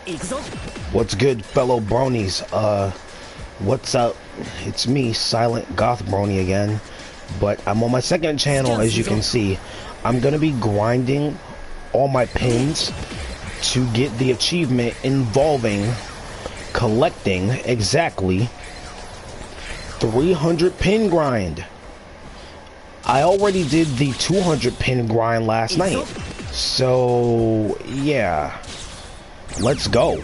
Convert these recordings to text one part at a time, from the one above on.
What's good, fellow Bronies? What's up? It's me, Silent Goth Brony again. But I'm on my second channel, as you can see. I'm gonna be grinding all my pins to get the achievement involving collecting exactly 300 pin grind. I already did the 200 pin grind last night. So, yeah. Let's go.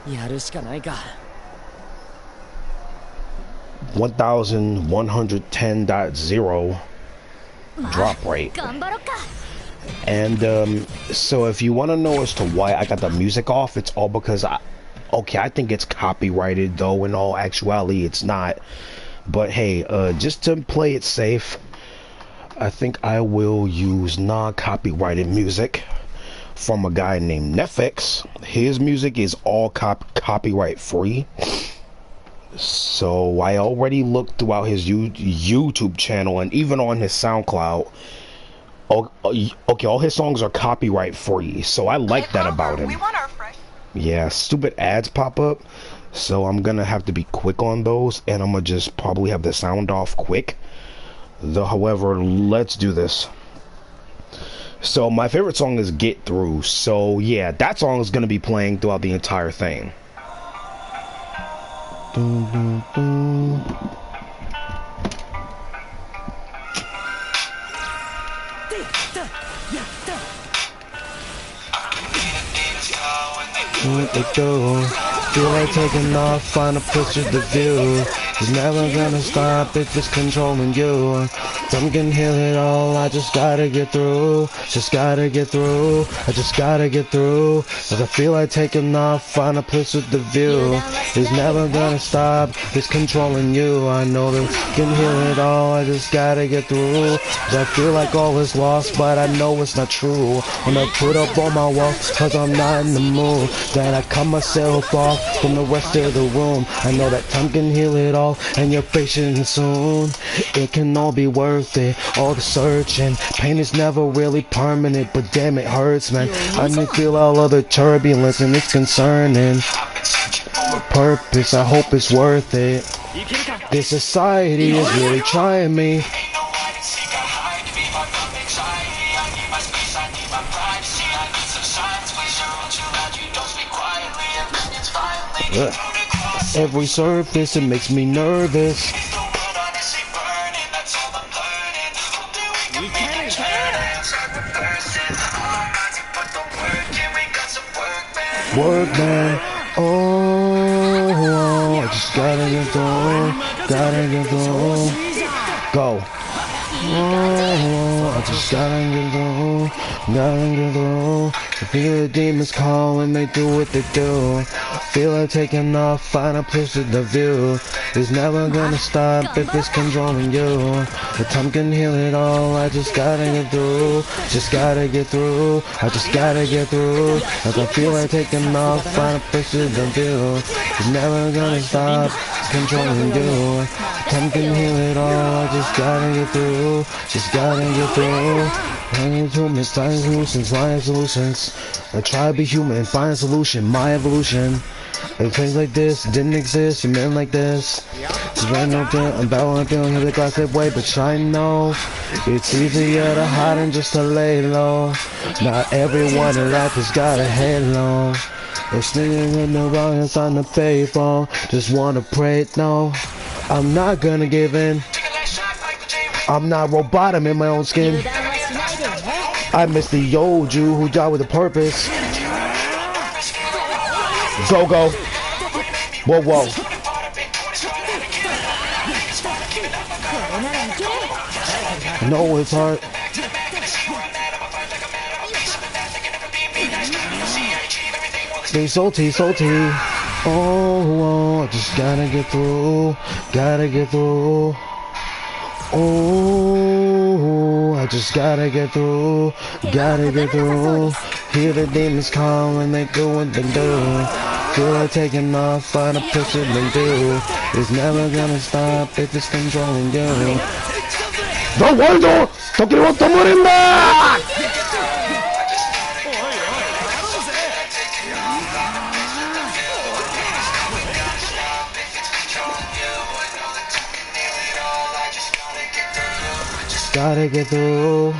1110.0 drop rate. And so if you want to know as to why I got the music off, it's all because I think it's copyrighted, though in all actuality it's not. But hey, just to play it safe, I think I will use non-copyrighted music from a guy named Netflix. His music is all copyright free. So I already looked throughout his YouTube channel and even on his Soundcloud. Okay, all his songs are copyright free, so I like that about him. Yeah, stupid ads pop up, so I'm gonna have to be quick on those, and I'm gonna just probably have the sound off quick. Though, however, let's do this. So my favorite song is Get Through, so yeah, that song is gonna be playing throughout the entire thing. What they do, feel like taking off, find a picture to view. It's never gonna stop if it's controlling you. Some can heal it all, I just gotta get through. Just gotta get through, I just gotta get through. Cause I feel like taking off, find a place with the view. It's never gonna stop, it's controlling you. I know that can heal it all, I just gotta get through. Cause I feel like all is lost, but I know it's not true. When I put up on my wall, cause I'm not in the mood. Then I cut myself off from the rest of the room. I know that time can heal it all, and you're patient soon. It can all be worth it, all the searching. Pain is never really permanent, but damn it hurts, man. I need to feel all of the turbulence, and it's concerning. Purpose, I hope it's worth it. This society is really trying me. Ugh. Every surface, it makes me nervous. Work, man. Oh, I just gotta get through. Gotta get through. Go. Oh, I just gotta get through. Gotta get through. I feel the demons call and they do what they do. Feel like taking off, find a place with the view. It's never gonna stop if it's controlling you. The time can heal it all, I just gotta get through. Just gotta get through, I just gotta get through. As I feel like taking off, find a place with the view. It's never gonna stop, it's controlling you. The time can heal it all, I just gotta get through. Just gotta get through. Hanging to me, find solutions, lying solutions. I try to be human and find a solution, my evolution. And things like this didn't exist, you meant like this. Just right up there, I'm battling, feeling the glass that way, but I know it's easier to hide than just to lay low. Not everyone in life has got a halo. It's singing in the wrong, it's on the paper. Just wanna pray, no, I'm not gonna give in. I'm not robot, I'm in my own skin. I miss the old Jew who died with a purpose. Go, go. Whoa, whoa. No, it's hard. Stay salty, salty. Oh, I just gotta get through. Gotta get through. Oh, I just gotta get through. Gotta get through. Hear the demons call and they do what they do. Feel like taking off, find a picture they do. It's never gonna stop if it's controlling you. ¡No vuelvo! ¡No quiero morirme! just gotta get through.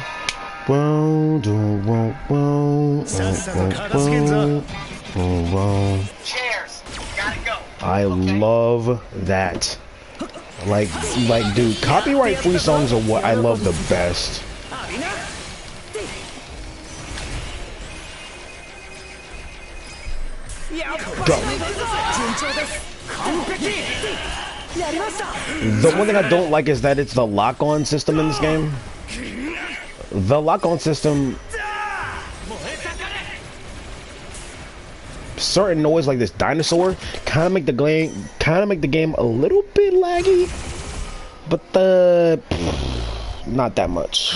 Boom, boom, boom, boom, boom, boom, boom. Cheers. Gotta go. I love that. Like, dude, copyright-free songs are what I love the best. Go. The one thing I don't like is that it's the lock-on system in this game. The lock-on system, certain noise like this dinosaur kind of make the game a little bit laggy, but not that much.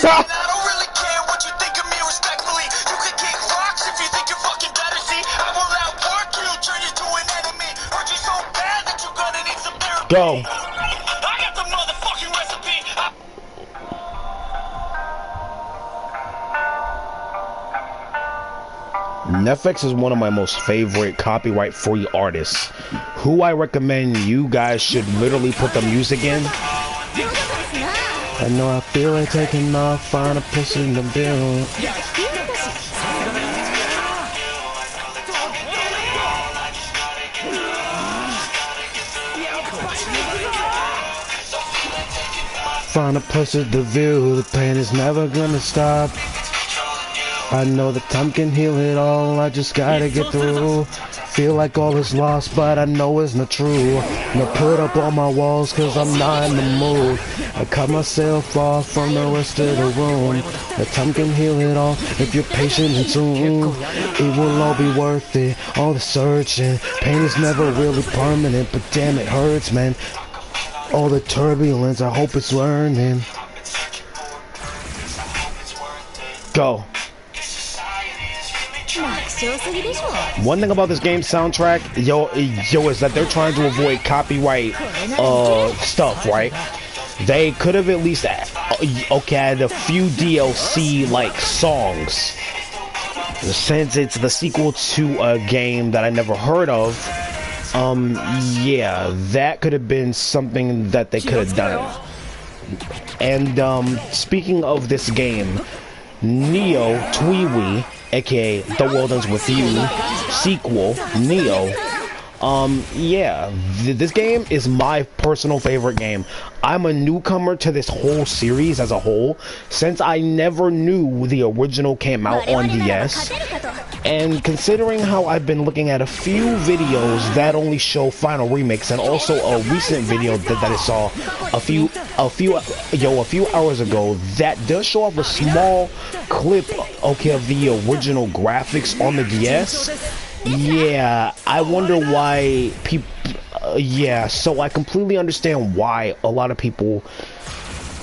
I don't really care what you think of me respectfully. You can kick rocks if you think you're fucking better. See, I will outwork you, turn you to an enemy. Hurt you so bad that you're gonna need some therapy. Go. I got the motherfucking recipe. Netflix is one of my most favorite copyright-free artists, who I recommend you guys should literally put the music in. I know I feel like taking off, find a place in the bill. Find a place in the view, the pain is never gonna stop. I know that time can heal it all, I just gotta get through. Feel like all is lost, but I know it's not true. Now put up on my walls, cause I'm not in the mood. I cut myself off from the rest of the room. The time can heal it all, if you're patient and soon. It will all be worth it, all the searching. Pain is never really permanent, but damn it hurts, man. All the turbulence, I hope it's learning. Go. One thing about this game's soundtrack, yo, is that they're trying to avoid copyright stuff, right? They could have at least had a few DLC like songs. Since it's the sequel to a game that I never heard of, yeah, that could have been something that they could have done. And speaking of this game, Neo Twiwi, aka The World Ends With You sequel, Neo, yeah, this game is my personal favorite game. I'm a newcomer to this whole series as a whole, since I never knew the original came out on DS. And considering how I've been looking at a few videos that only show final remix, and also a recent video that I saw a few hours ago that does show off a small clip, okay, of the original graphics on the DS. Yeah, I wonder why people, yeah, so I completely understand why a lot of people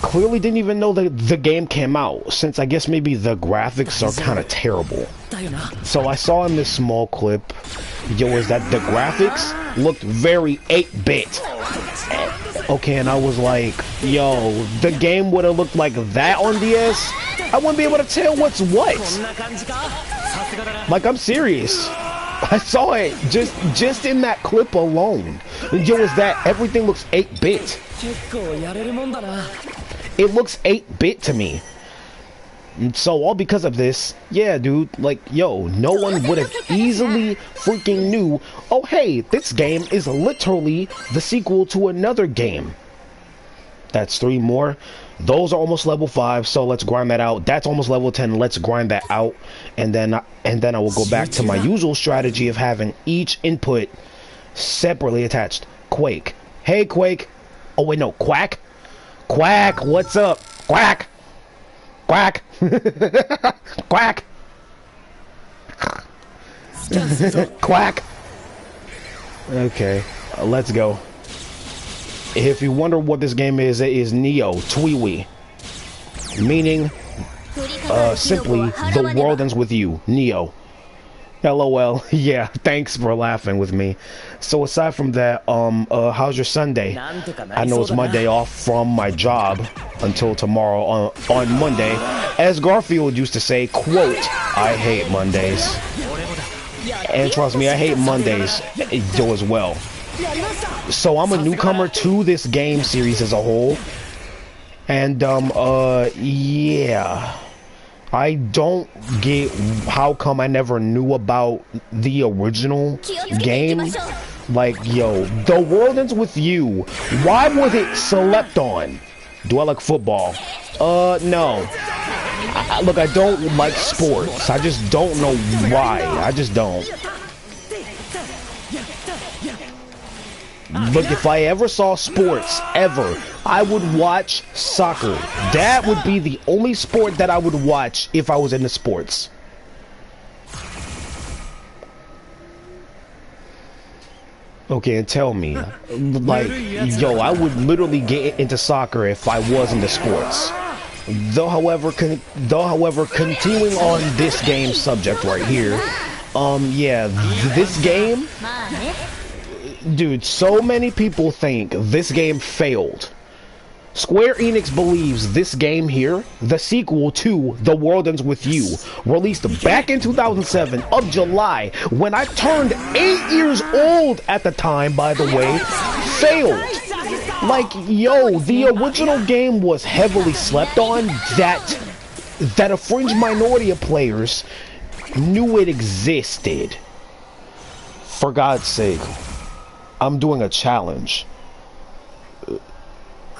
clearly didn't even know that the game came out, since I guess maybe the graphics are kind of terrible. So I saw in this small clip, is that the graphics looked very 8-bit. Okay, and I was like, yo, the game would have looked like that on DS? I wouldn't be able to tell what's what. Like, I'm serious. I saw it just in that clip alone. Is that everything looks 8-bit. It looks 8-bit to me. And so all because of this, yeah, dude, like, yo, no one would have easily freaking knew, oh, hey, this game is literally the sequel to another game. That's 3 more. Those are almost level 5, so let's grind that out. That's almost level 10. Let's grind that out, and then I will go back to my usual strategy of having each input separately attached. Quake. Hey, Quake. Oh, wait, no. Quack. Quack. What's up? Quack. Quack. Quack. Quack. Okay, let's go. If you wonder what this game is, it is Neo Twiwi, meaning simply The World Ends With You, Neo. LOL. Yeah, thanks for laughing with me. So aside from that, how's your Sunday? I know it's Monday off from my job until tomorrow on Monday. As Garfield used to say, quote, I hate Mondays. And trust me, I hate Mondays as well. So I'm a newcomer to this game series as a whole. And, yeah. I don't get how come I never knew about the original game. Like, yo, The World Ends With You. Why was it slept on? Do I like football? No. Look, I don't like sports. I just don't know why. I just don't. Look, if I ever saw sports, ever, I would watch soccer. That would be the only sport that I would watch if I was into sports. Okay, and tell me, like, yo, I would literally get into soccer if I was into sports. Though, however, continuing on this game subject right here, yeah, this game, dude, so many people think this game failed. Square Enix believes this game here, the sequel to The World Ends With You, released back in 2007 of July, when I turned 8 years old at the time, by the way, failed. Like, yo, the original game was heavily slept on, that a fringe minority of players knew it existed. For God's sake, I'm doing a challenge.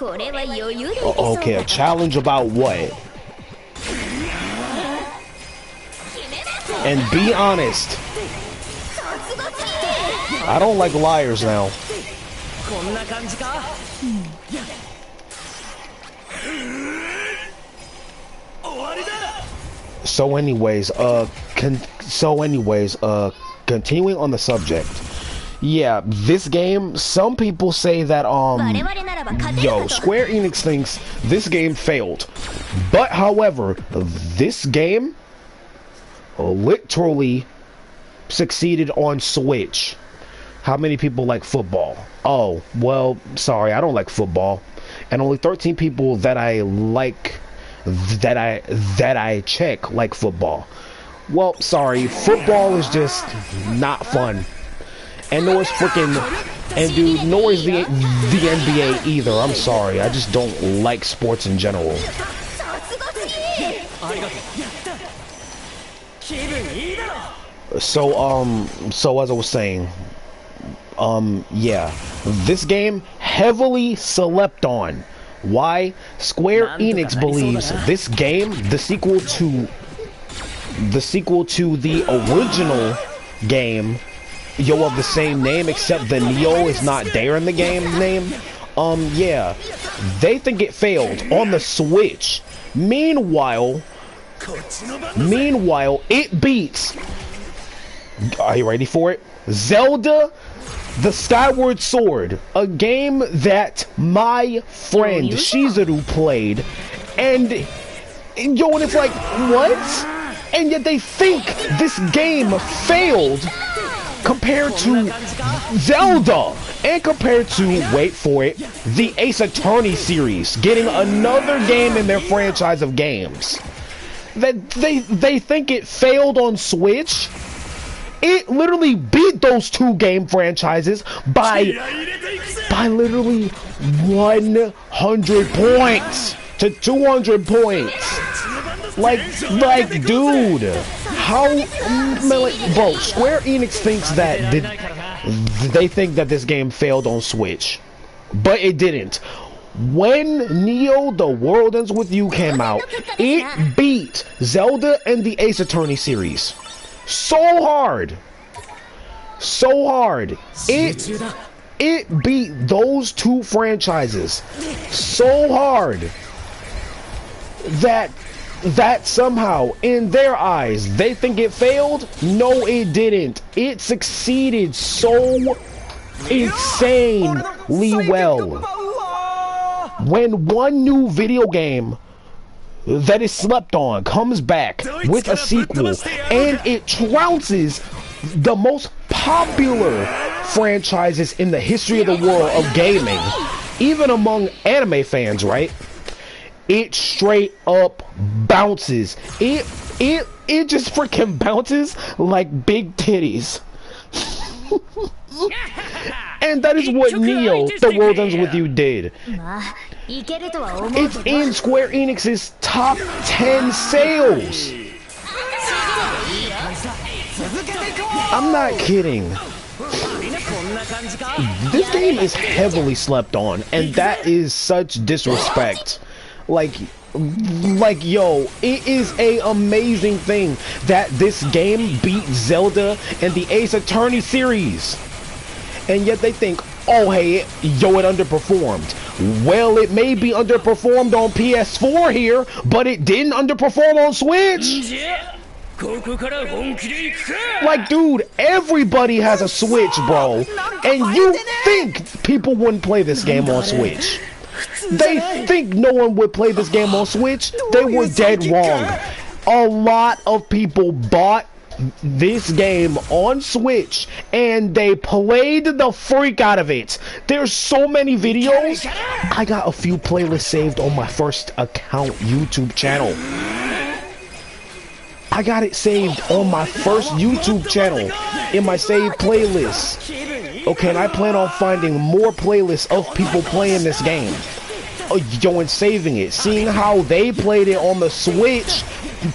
Okay, a challenge about what? And be honest, I don't like liars now. So anyways, continuing on the subject. Yeah, this game, some people say that, yo, Square Enix thinks this game failed. But, however, this game literally succeeded on Switch. How many people like football? Oh, well, sorry, I don't like football. And only 13 people that I like, that I check like football. Well, sorry, football is just not fun. And nor is freaking, and dude, nor is the NBA either. I'm sorry, I just don't like sports in general. So as I was saying, yeah, this game heavily slept on. Why? Square Enix believes this game, the sequel to the original game, yo, of the same name, except the Neo is not there in the game name. Yeah, they think it failed on the Switch. Meanwhile, it beats, are you ready for it? Zelda The Skyward Sword, a game that my friend Shizuru played, and yo, and it's like, what? And yet they think this game failed compared to Zelda, and compared to, wait for it, the Ace Attorney series, getting another game in their franchise of games. That they think it failed on Switch. It literally beat those two game franchises by literally 100 points to 200 points. Like, dude, how, bro, Square Enix thinks that, they think that this game failed on Switch, but it didn't. When Neo The World Ends With You came out, it beat Zelda and the Ace Attorney series. So hard. It beat those two franchises so hard that somehow, in their eyes, they think it failed. No, it didn't. It succeeded so insanely well. When one new video game that is slept on comes back with a sequel, and it trounces the most popular franchises in the history of the world of gaming, even among anime fans, right? It straight up bounces. It just freaking bounces like big titties. And that is what Neo, The World Ends With You did. It's in Square Enix's top 10 sales. I'm not kidding. This game is heavily slept on, and that is such disrespect. Like, yo, it is a amazing thing that this game beat Zelda and the Ace Attorney series. And yet they think, oh hey, yo, it underperformed. Well, it may be underperformed on PS4 here, but it didn't underperform on Switch. Like, dude, everybody has a Switch, bro. And you think people wouldn't play this game on Switch. They think no one would play this game on Switch. They were dead wrong. A lot of people bought this game on Switch and they played the freak out of it. There's so many videos. I got a few playlists saved on my first account YouTube channel. I got it saved on my first YouTube channel in my saved playlist. Okay, and I plan on finding more playlists of people playing this game. Yo, and saving it, seeing how they played it on the Switch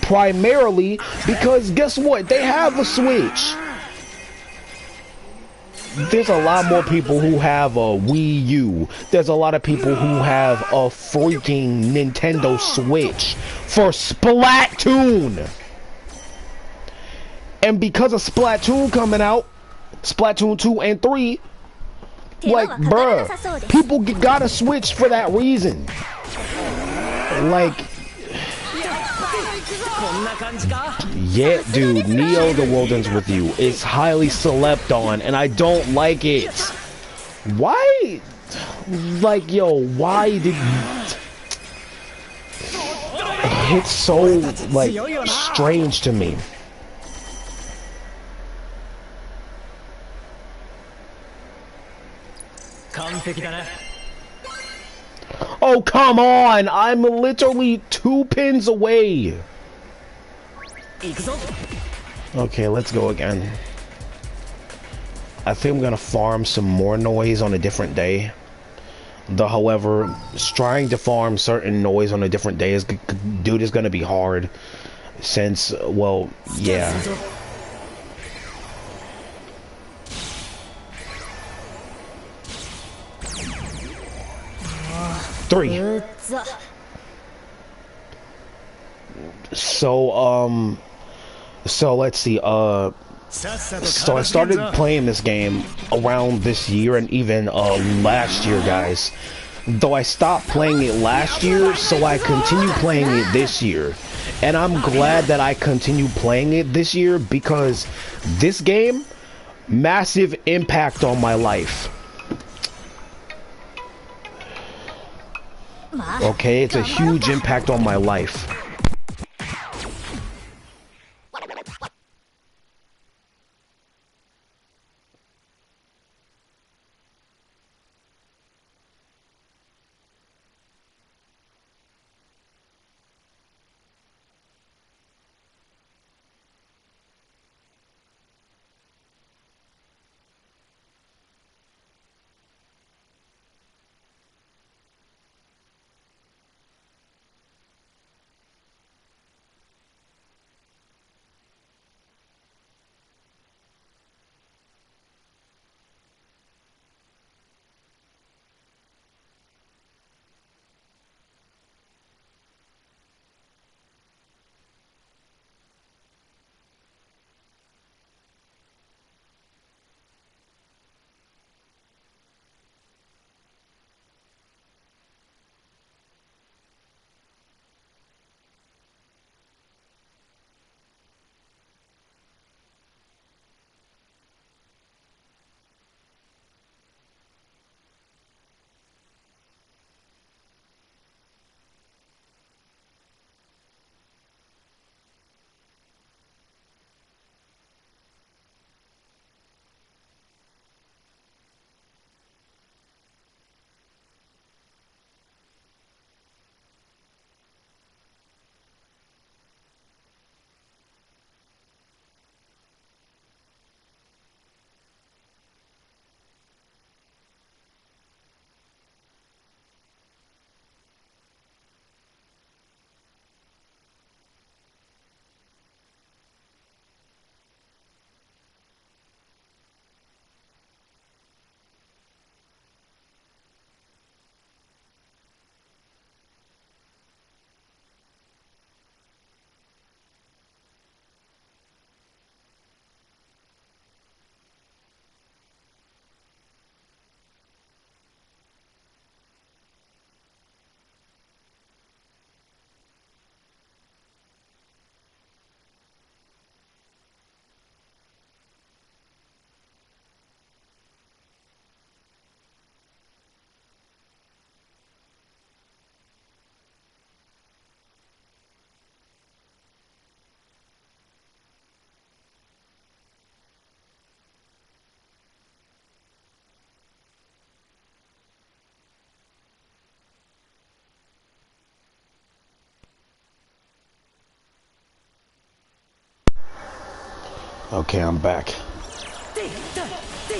primarily, because guess what? They have a Switch. There's a lot more people who have a Wii U. There's a lot of people who have a freaking Nintendo Switch for Splatoon. And because of Splatoon coming out, Splatoon 2 and 3, like, bruh, people gotta switch for that reason. Like, yeah, dude, Neo The World Ends With You is highly slept on, and I don't like it. Why? Like, yo, why did... It's so, like, strange to me. Oh, come on! I'm literally 2 pins away! Okay, let's go again. I think I'm gonna farm some more noise on a different day. However, trying to farm certain noise on a different day is gonna be hard. Since, well, yeah. Three. So let's see, so I started playing this game around this year and even last year, guys. Though I stopped playing it last year, so I continue playing it this year. And I'm glad that I continue playing it this year, because this game, massive impact on my life. Okay, it's a huge impact on my life. Okay, I'm back.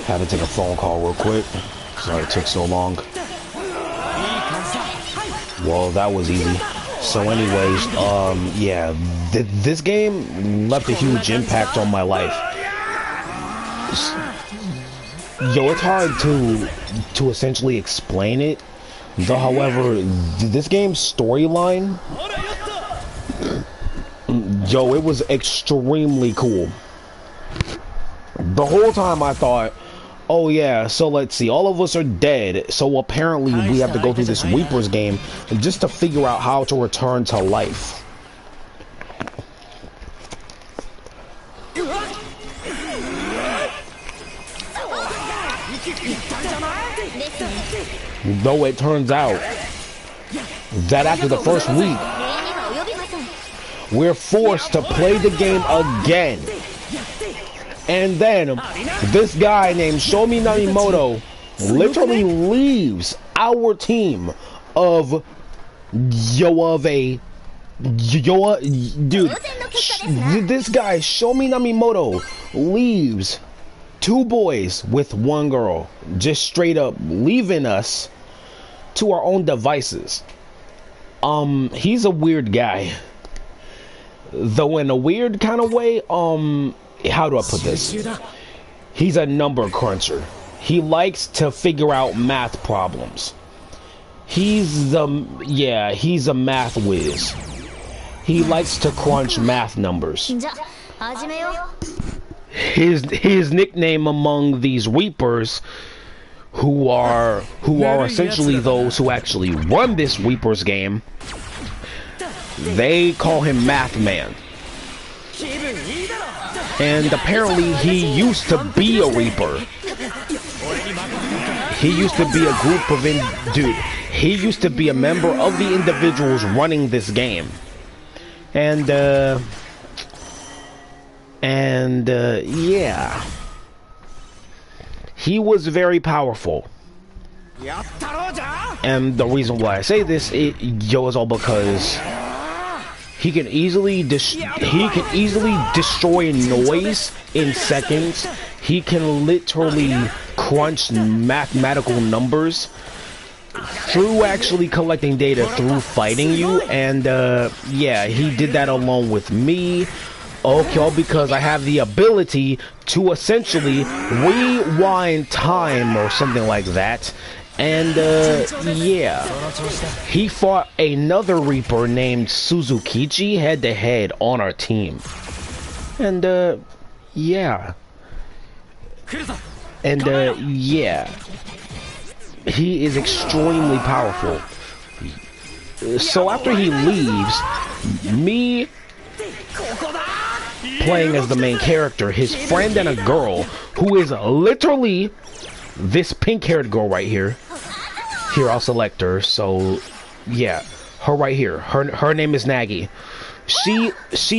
Had to take a phone call real quick. Sorry it took so long. Well, that was easy. So anyways, yeah, this game left a huge impact on my life. Yo, it's hard to essentially explain it. Though, however, this game's storyline, yo, it was extremely cool. The whole time I thought, oh yeah, so let's see, all of us are dead, so apparently we have to go through this Reaper's game just to figure out how to return to life. Though it turns out that after the first week, we're forced to play the game again. And then this guy named Shomi Namimoto literally leaves our team of dude, this guy Shomi Namimoto leaves 2 boys with 1 girl, just straight up leaving us to our own devices. He's a weird guy, though in a weird kind of way. How do I put this? He's a number cruncher. He likes to figure out math problems. He's a math whiz. He likes to crunch math numbers. His nickname among these Reapers, who are essentially those who actually run this Reapers game, they call him Math Man. And apparently he used to be a Reaper. He used to be a group of he used to be a member of the individuals running this game. And yeah, he was very powerful. And the reason why I say this is all because he can easily destroy noise in seconds. He can literally crunch mathematical numbers through actually collecting data through fighting you. And yeah, he did that along with me. Okay, because I have the ability to essentially rewind time or something like that. And yeah, he fought another Reaper named Suzukichi head to head on our team. And yeah. And yeah, he is extremely powerful. So after he leaves, me playing as the main character, his friend and a girl who is literally this pink-haired girl right here. Here, I'll select her. So yeah, her right here. Her name is Nagi. She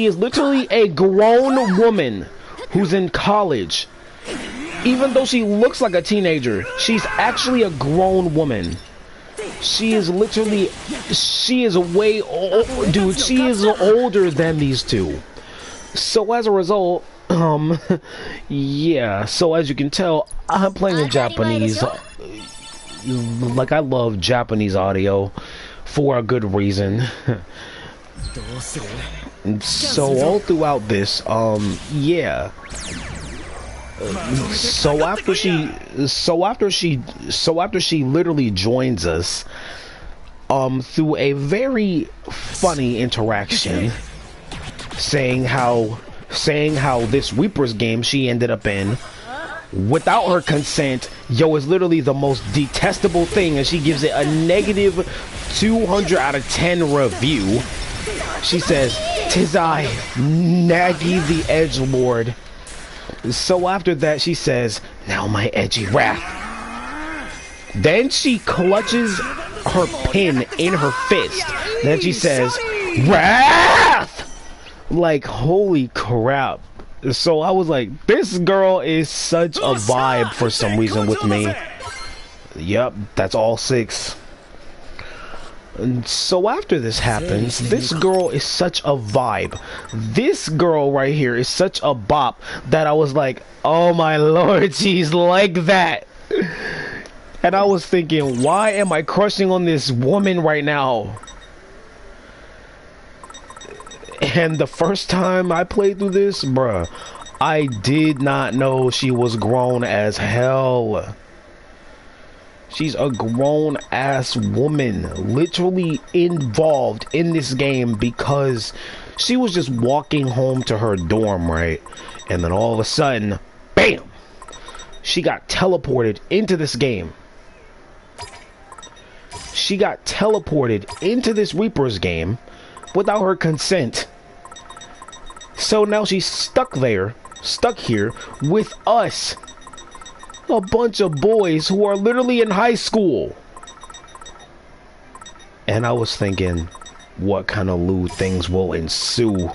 is literally a grown woman who's in college. Even though she looks like a teenager, she's actually a grown woman. She is literally, she is way old, dude. She is older than these two. So as a result, yeah. So as you can tell, I'm playing in Japanese. Like, I love Japanese audio for a good reason. So all throughout this, yeah. So after she literally joins us, through a very funny interaction, saying how this Reaper's game she ended up in, without her consent, is literally the most detestable thing, and she gives it a negative 200 out of 10 review. She says, "'Tis I, Nagi the Edgelord." So after that, she says, "Now my edgy wrath." Then she clutches her pin in her fist. Then she says, "Wrath!" Like, holy crap. So I was like, this girl is such a vibe for some reason with me. Yep, that's all 6. And so after this happens, this girl is such a vibe. This girl right here is such a bop that I was like, oh my lord, she's like that. And I was thinking, why am I crushing on this woman right now? And the first time I played through this, bruh, I did not know she was grown as hell. She's a grown-ass woman, literally involved in this game because she was just walking home to her dorm, right? And then all of a sudden, BAM! She got teleported into this game. She got teleported into this Reaper's game without her consent. So now she's stuck here with us. A bunch of boys who are literally in high school. And I was thinking, what kind of lewd things will ensue?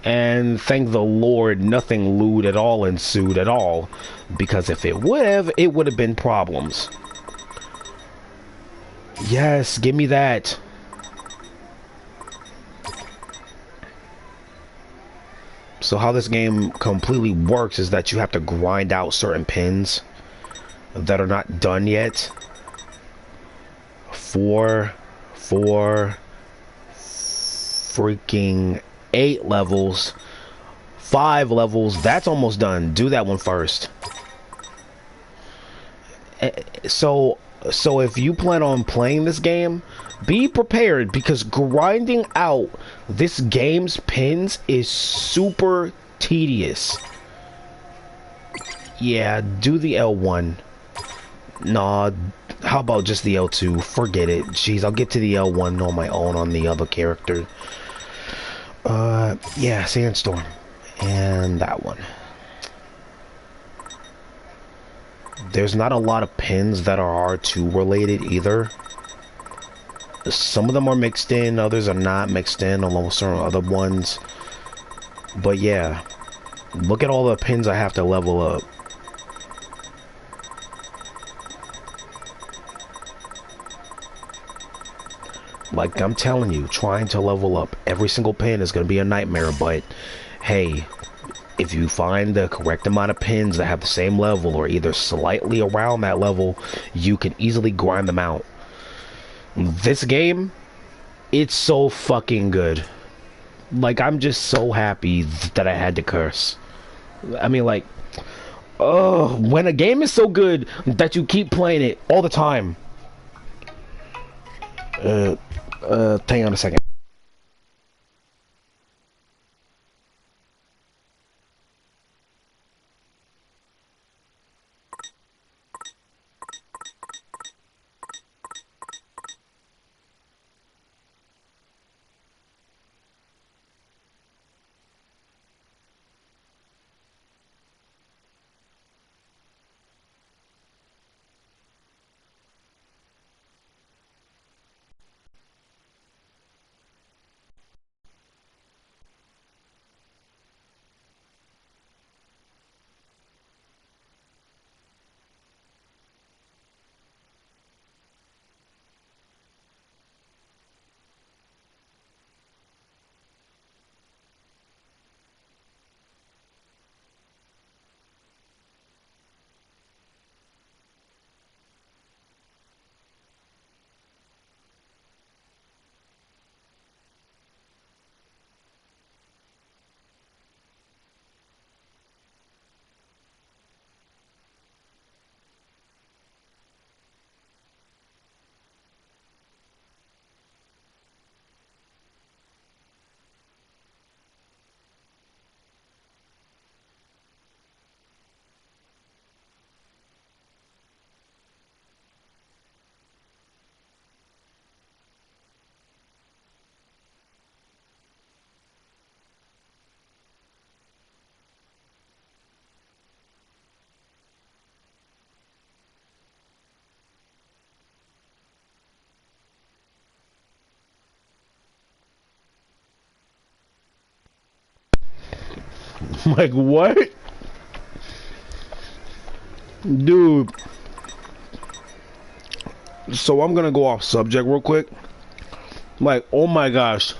And thank the Lord, nothing lewd at all ensued at all. Because if it would have been problems. Yes, give me that. So how this game completely works is that you have to grind out certain pins that are not done yet. For freaking 8 levels, 5 levels, that's almost done. Do that one first. So if you plan on playing this game, be prepared because grinding out this game's pins is super tedious. Yeah, do the L1. Nah, how about just the L2? Forget it. Jeez, I'll get to the L1 on my own on the other character. Yeah, Sandstorm. And that one. There's not a lot of pins that are R2 related either. Some of them are mixed in, others are not mixed in, along with certain other ones. But yeah, look at all the pins I have to level up. Like I'm telling you, trying to level up every single pin is going to be a nightmare, but hey, if you find the correct amount of pins that have the same level or either slightly around that level, you can easily grind them out. This game, it's so fucking good. Like, I'm just so happy that I had to curse. I mean, like, oh, when a game is so good that you keep playing it all the time. Hang on a second. Like, what? Dude. So I'm gonna go off subject real quick. Like, oh my gosh.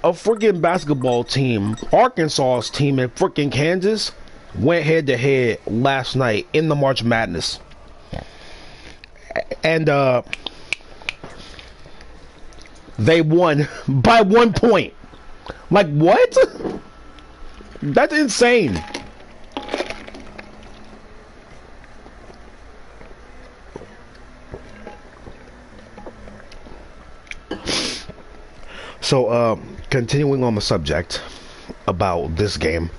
A freaking basketball team, Arkansas's team in freaking Kansas, went head to head last night in the March Madness. And they won by 1 point. Like, what? That's insane. So, continuing on the subject about this game.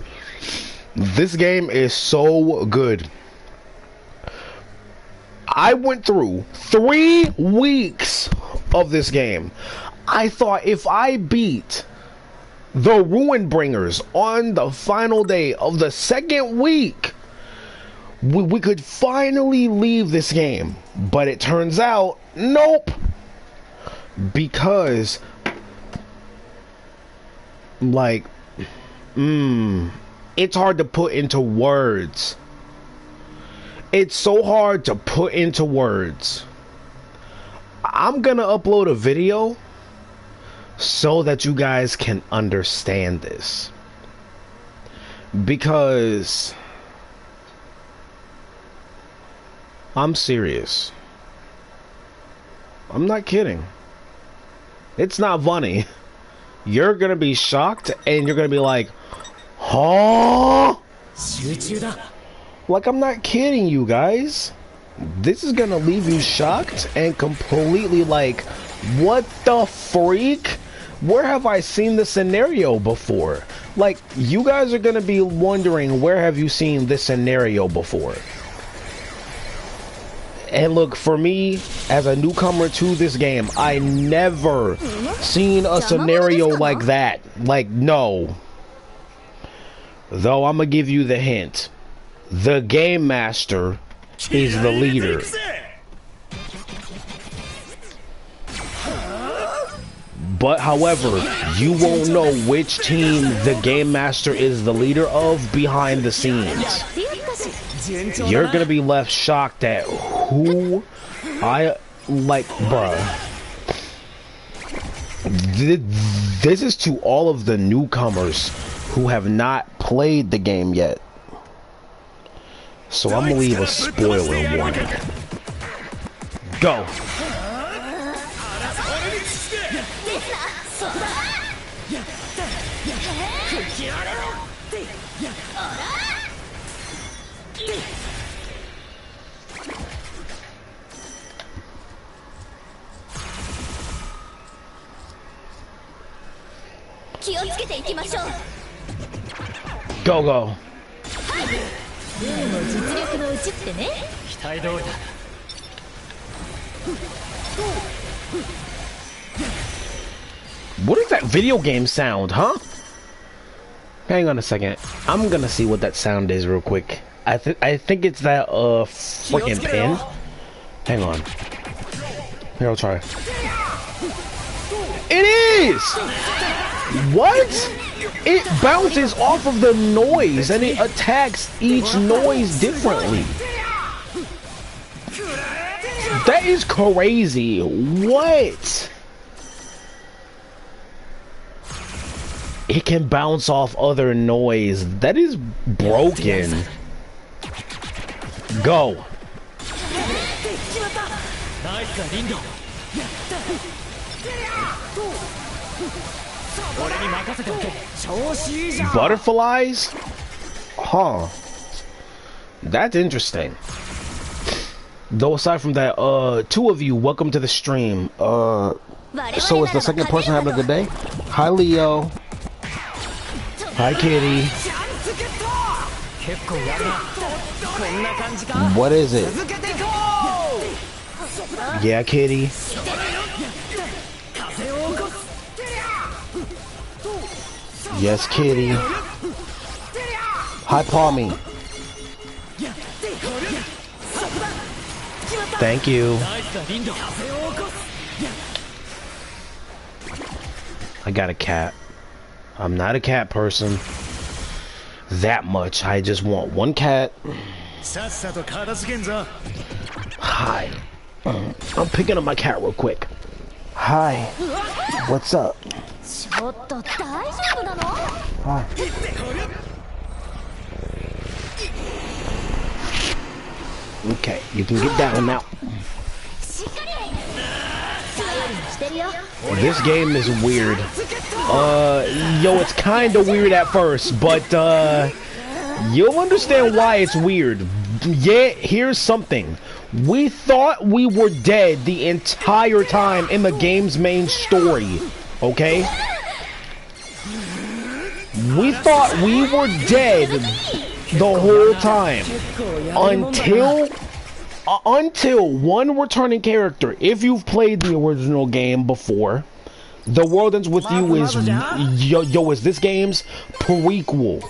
This game is so good. I went through 3 weeks of this game. I thought if I beat the Ruin Bringers on the final day of the 2nd week, we could finally leave this game. But it turns out, nope. Because, like, it's hard to put into words. It's so hard to put into words. I'm gonna upload a video so that you guys can understand this. Because I'm serious. I'm not kidding. It's not funny. You're gonna be shocked and you're gonna be like, huh? Like, I'm not kidding you guys. This is gonna leave you shocked and completely like, what the freak? Where have I seen this scenario before? Like, you guys are gonna be wondering, where have you seen this scenario before? And look, for me, as a newcomer to this game, I never seen a scenario like that. Like, no. Though I'm gonna give you the hint. The game master is the leader. But however, you won't know which team the game master is the leader of behind the scenes. You're gonna be left shocked at who I like, bruh. This is to all of the newcomers who have not played the game yet. So I'm gonna leave a spoiler warning. Go. Go, go. What is that video game sound, huh? Hang on a second. I'm gonna see what that sound is real quick. I think it's that freaking pin. Hang on. Here, I'll try. It is! What? It bounces off of the noise and it attacks each noise differently. That is crazy. What? It can bounce off other noise. That is broken. Go. Butterflies? Huh. That's interesting. Though aside from that, 2 of you, welcome to the stream. So is the second person having a good day? Hi, Leo. Hi, Kitty. What is it? Yeah, Kitty. Yes, Kitty. Hi, Palmy. Thank you. I got a cat. I'm not a cat person. That much. I just want one cat. Hi. I'm picking up my cat real quick. Hi. What's up? Hi. Okay, you can get down now. This game is weird. Yo, it's kind of weird at first, but you'll understand why it's weird. Yeah, here's something. We thought we were dead the entire time in the game's main story, okay? We thought we were dead the whole time until one returning character. If you've played the original game before, The World Ends With You is is this game's prequel.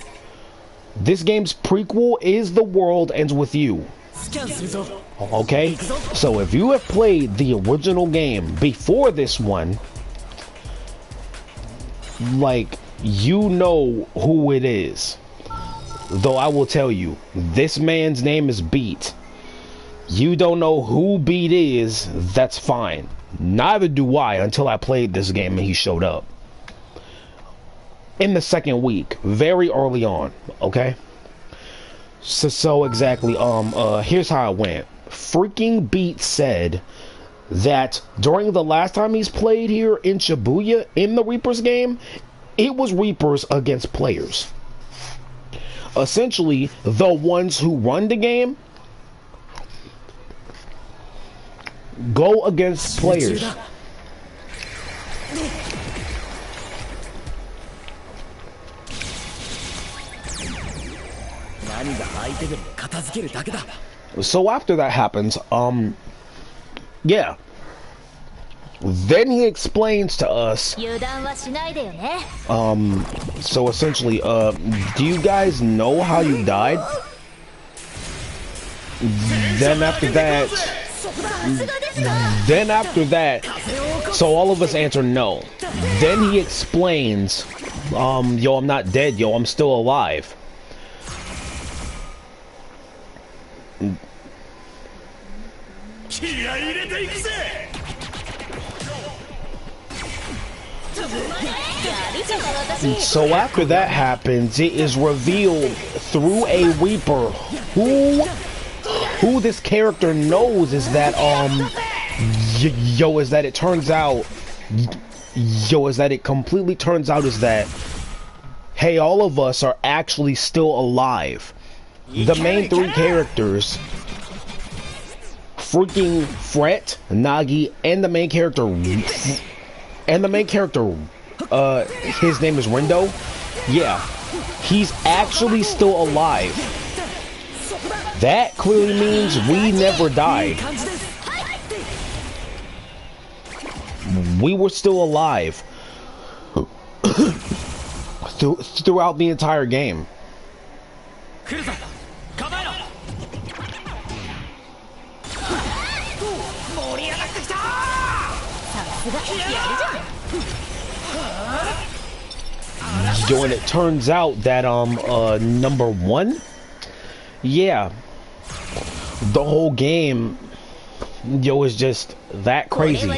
This game's prequel is The World Ends With You. Okay? So if you have played the original game before this one, like, you know who it is. Though I will tell you, this man's name is Beat. You don't know who Beat is, that's fine. Neither do I until I played this game and he showed up. In the second week, very early on, okay? So exactly, here's how it went. Freaking Beat said that during the last time he's played here in Shibuya, in the Reapers game, it was Reapers against players. Essentially, the ones who run the game go against players. So after that happens, yeah. Then he explains to us, so essentially, do you guys know how you died? Then after that, so all of us answer no. Then he explains, yo, I'm not dead, yo, I'm still alive. So after that happens, it is revealed through a Reaper who this character knows is that it completely turns out is that, hey, all of us are actually still alive. The main three characters, freaking Fret, Nagi, and the main character, his name is Rendo. Yeah, he's actually still alive. That clearly means we never died. We were still alive throughout the entire game. Yo, and it turns out that number one, yeah, the whole game, yo, is just that crazy.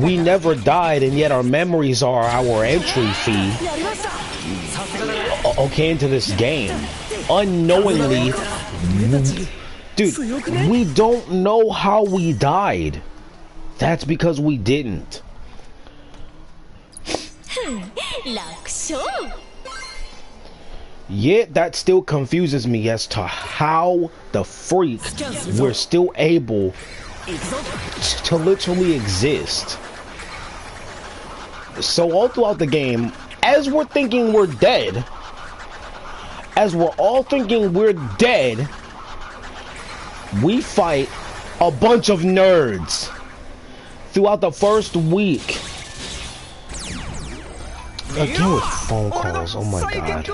We never died, and yet our memories are our entry fee, okay, into this game. Unknowingly, dude, we don't know how we died. That's because we didn't. Yet that still confuses me as to how the freak we're still able to literally exist. So all throughout the game, as we're thinking we're dead, we fight a bunch of nerds throughout the first week. Again with phone calls, oh my god.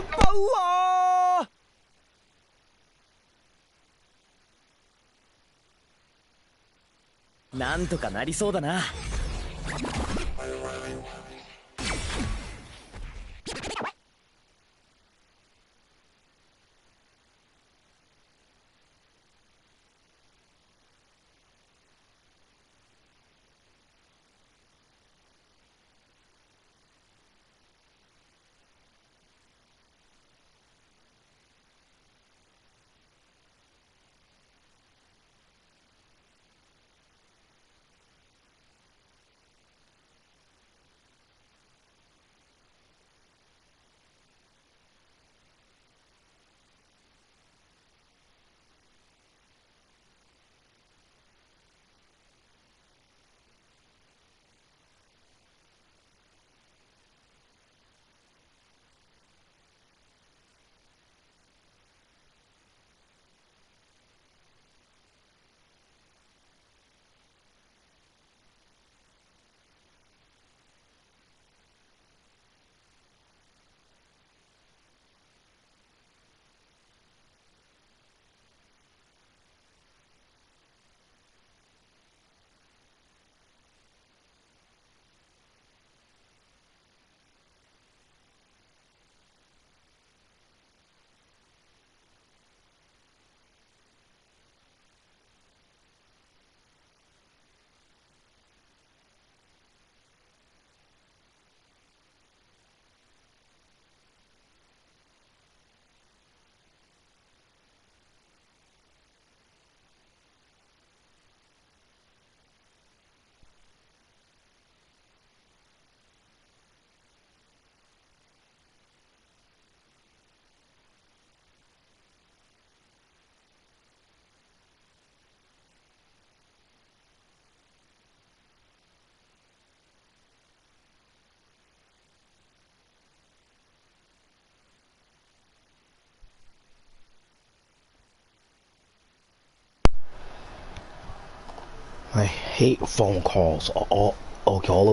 I hate phone calls. All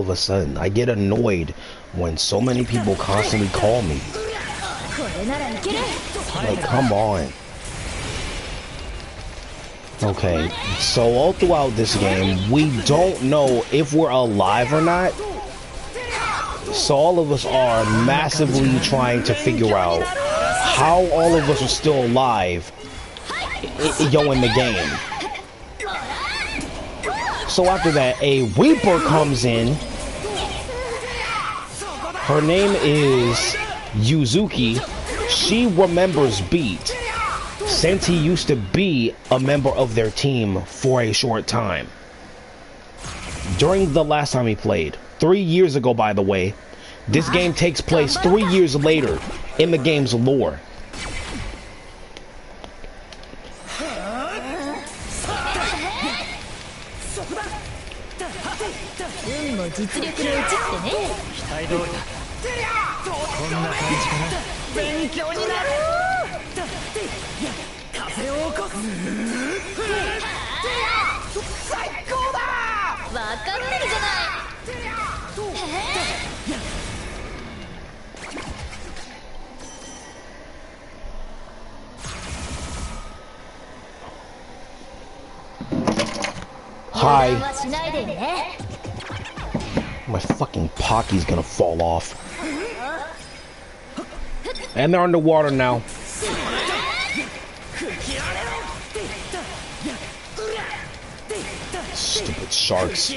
of a sudden, I get annoyed when so many people constantly call me. Like, come on. Okay, so all throughout this game, we don't know if we're alive or not. So all of us are massively trying to figure out how all of us are still alive, in the game. So after that, a Reaper comes in. Her name is Yuzuki. She remembers Beat, since he used to be a member of their team for a short time. During the last time he played, 3 years ago by the way, this game takes place 3 years later in the game's lore. Hi. My fucking Pocky's gonna fall off. And they're underwater now. Stupid sharks.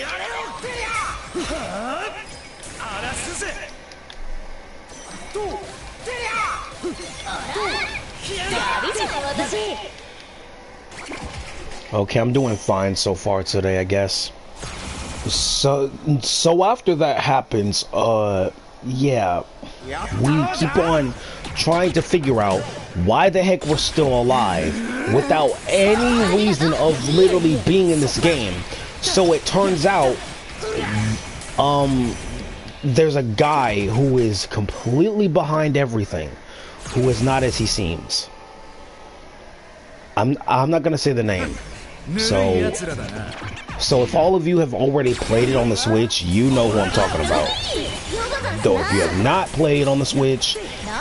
Okay, I'm doing fine so far today, I guess. So after that happens, yeah, we keep on trying to figure out why the heck we're still alive without any reason of literally being in this game. So it turns out, there's a guy who is completely behind everything, who is not as he seems. I'm not gonna say the name. So if all of you have already played it on the Switch, you know who I'm talking about. Though if you have not played on the Switch,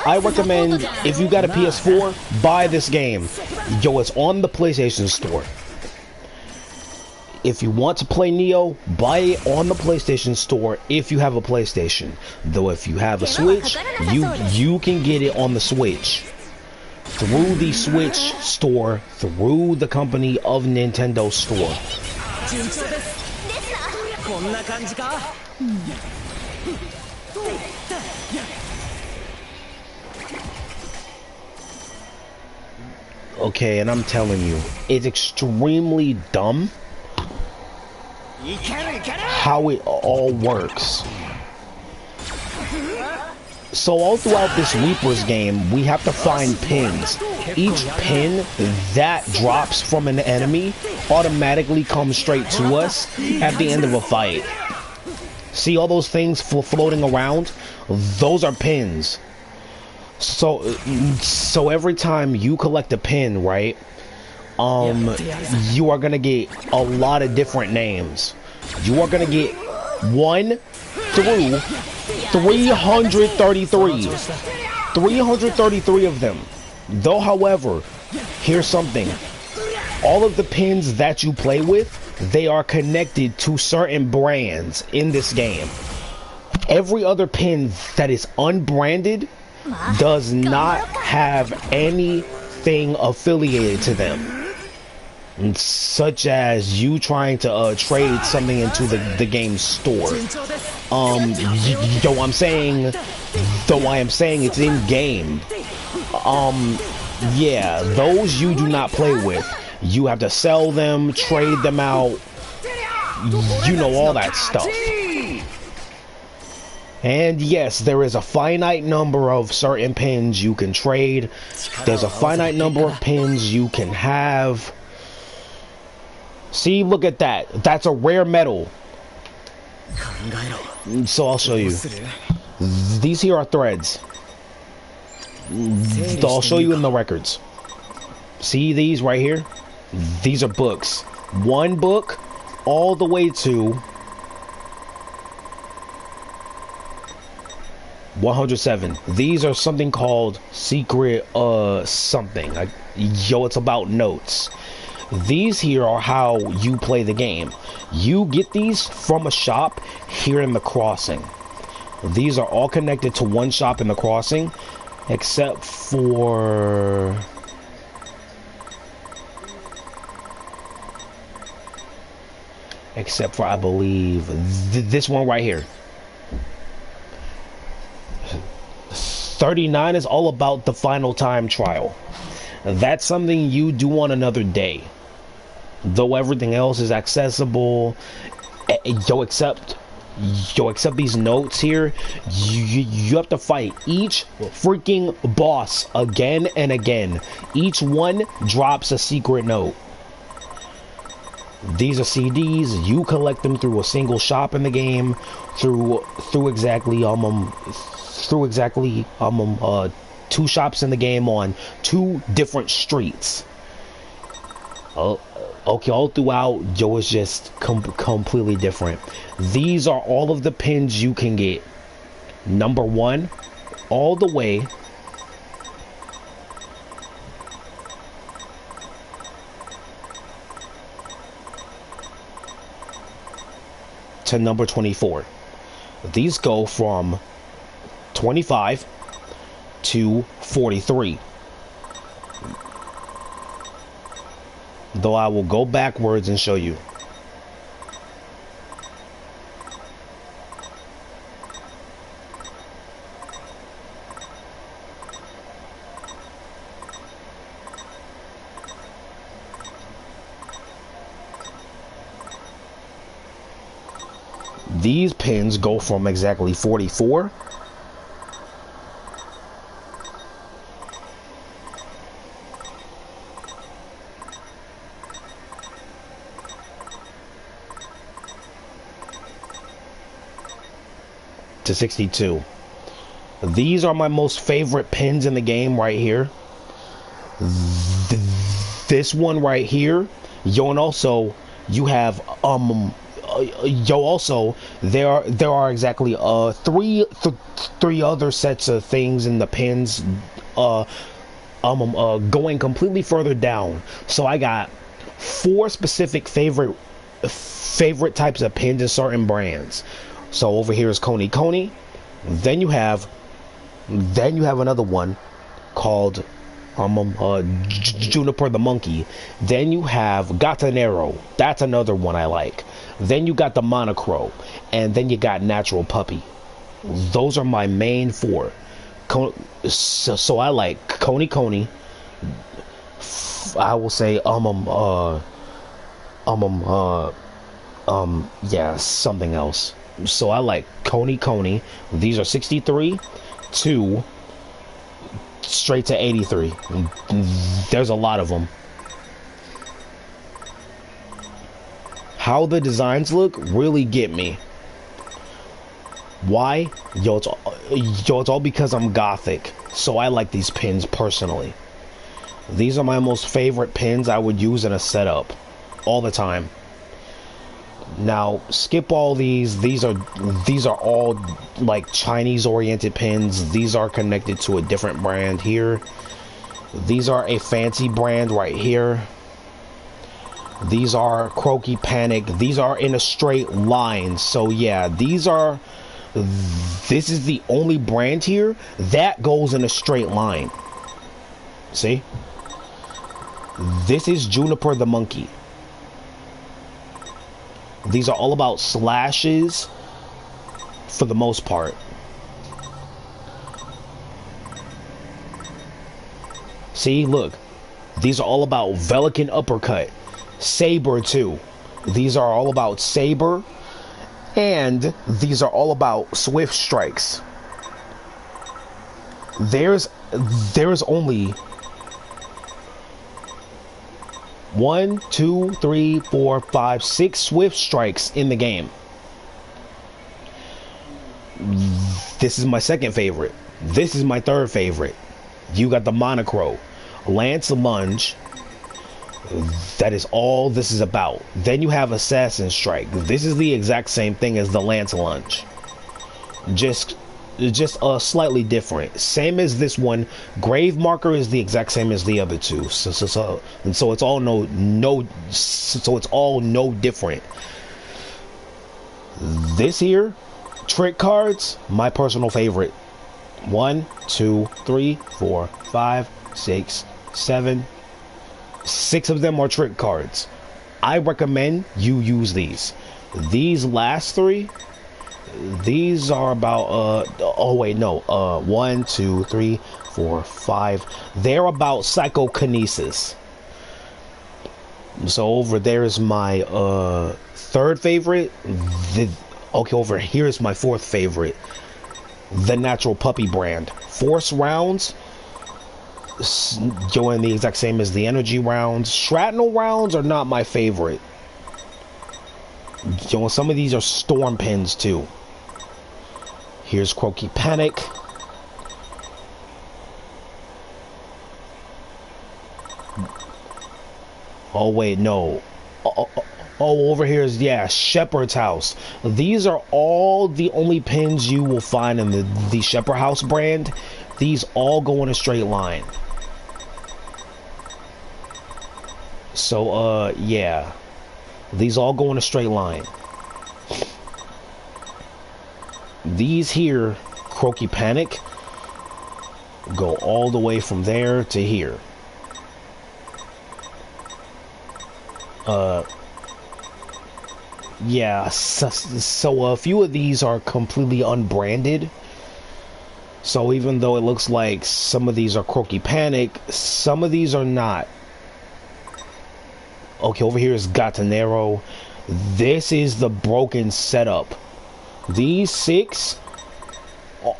I recommend, if you got a PS4, buy this game. Yo, it's on the PlayStation Store. If you want to play Neo, buy it on the PlayStation Store if you have a PlayStation. Though if you have a Switch, you can get it on the Switch through the Switch Store, through the company of Nintendo Store. Okay, and I'm telling you, it's extremely dumb how it all works. So all throughout this Reaper's game, we have to find pins. Each pin that drops from an enemy automatically comes straight to us at the end of a fight. See all those things floating around? Those are pins. So every time you collect a pin, right, you are gonna get a lot of different names. You are gonna get 1 through 333. 333 of them. Though, however, here's something. All of the pins that you play with, they are connected to certain brands in this game. Every other pin that is unbranded does not have anything affiliated to them. Such as you trying to trade something into the game's store. Though I am saying it's in game. Yeah, those you do not play with. You have to sell them, trade them out. You know, all that stuff. And yes, there is a finite number of certain pins you can trade. There's a finite number of pins you can have. See, look at that. That's a rare metal. So I'll show you. These here are threads. I'll show you in the records. See these right here? These are books. One book all the way to 107. These are something called secret something. Like, yo, it's about notes. These here are how you play the game. You get these from a shop here in the crossing. These are all connected to one shop in the crossing, except for I believe this one right here. 39 is all about the final time trial. That's something you do on another day, though everything else is accessible. Except these notes here. You have to fight each freaking boss again and again. Each one drops a secret note. These are CDs. You collect them through a single shop in the game, through exactly 2 shops in the game on 2 different streets. Okay, all throughout, yo, it's just completely different. These are all of the pins you can get. Number 1, all the way to number 24. These go from 25 to 43. Though I will go backwards and show you. These pins go from exactly 44 to 62. These are my most favorite pins in the game right here. This one right here, yo, and also you have also there are exactly 3 other sets of things in the pins going completely further down. So I got 4 specific favorite types of pins in certain brands. So over here is Coney. Then you have another one called Juniper the Monkey. Then you have Gatanero. That's another one I like. Then you got the Monochrome, and then you got Natural Puppy. Those are my main 4. So I like Coney. I will say yeah, something else. So I like Coney. These are 63 to straight to 83. There's a lot of them. How the designs look really get me. Why? Yo, it's all because I'm gothic. So I like these pins personally. These are my most favorite pins I would use in a setup all the time. Now, skip all these. These are all like Chinese oriented pins. These are connected to a different brand here. These are a fancy brand right here. These are Croaky Panic. These are in a straight line. So yeah, this is the only brand here that goes in a straight line. See? This is Juniper the Monkey. These are all about slashes for the most part. See, look. These are all about Velikan Uppercut. Saber too. These are all about Saber. And these are all about Swift Strikes. There's only 1, 2, 3, 4, 5, 6 Swift Strikes in the game. This is my second favorite. This is my third favorite. You got the Monochrome, Lance Lunge, That is all this is about. Then you have Assassin Strike. This is the exact same thing as the Lance Lunge. Just slightly different. Same as this one. Grave Marker is the exact same as the other two. So it's all it's all no different. This here, trick cards, my personal favorite. 1, 2, 3, 4, 5, 6, 7. 6 of them are trick cards. I recommend you use these. These last 3, these are about 1, 2, 3, 4, 5. They're about psychokinesis. So over there is my 3rd favorite. Over here is my 4th favorite. The Natural Puppy brand. Force rounds, doing the exact same as the energy rounds. Shrapnel rounds are not my favorite. Some of these are storm pins too. Here's Croaky Panic. Oh wait, no. Over here is, yeah, Shepherd's House. These are all the only pins you will find in the Shepherd House brand. These all go in a straight line. So, yeah. These all go in a straight line. These here, Croaky Panic, go all the way from there to here. Yeah, so a few of these are completely unbranded. So even though it looks like some of these are Croaky Panic, some of these are not. Okay, over here is Gatanero. This is the broken setup. These 6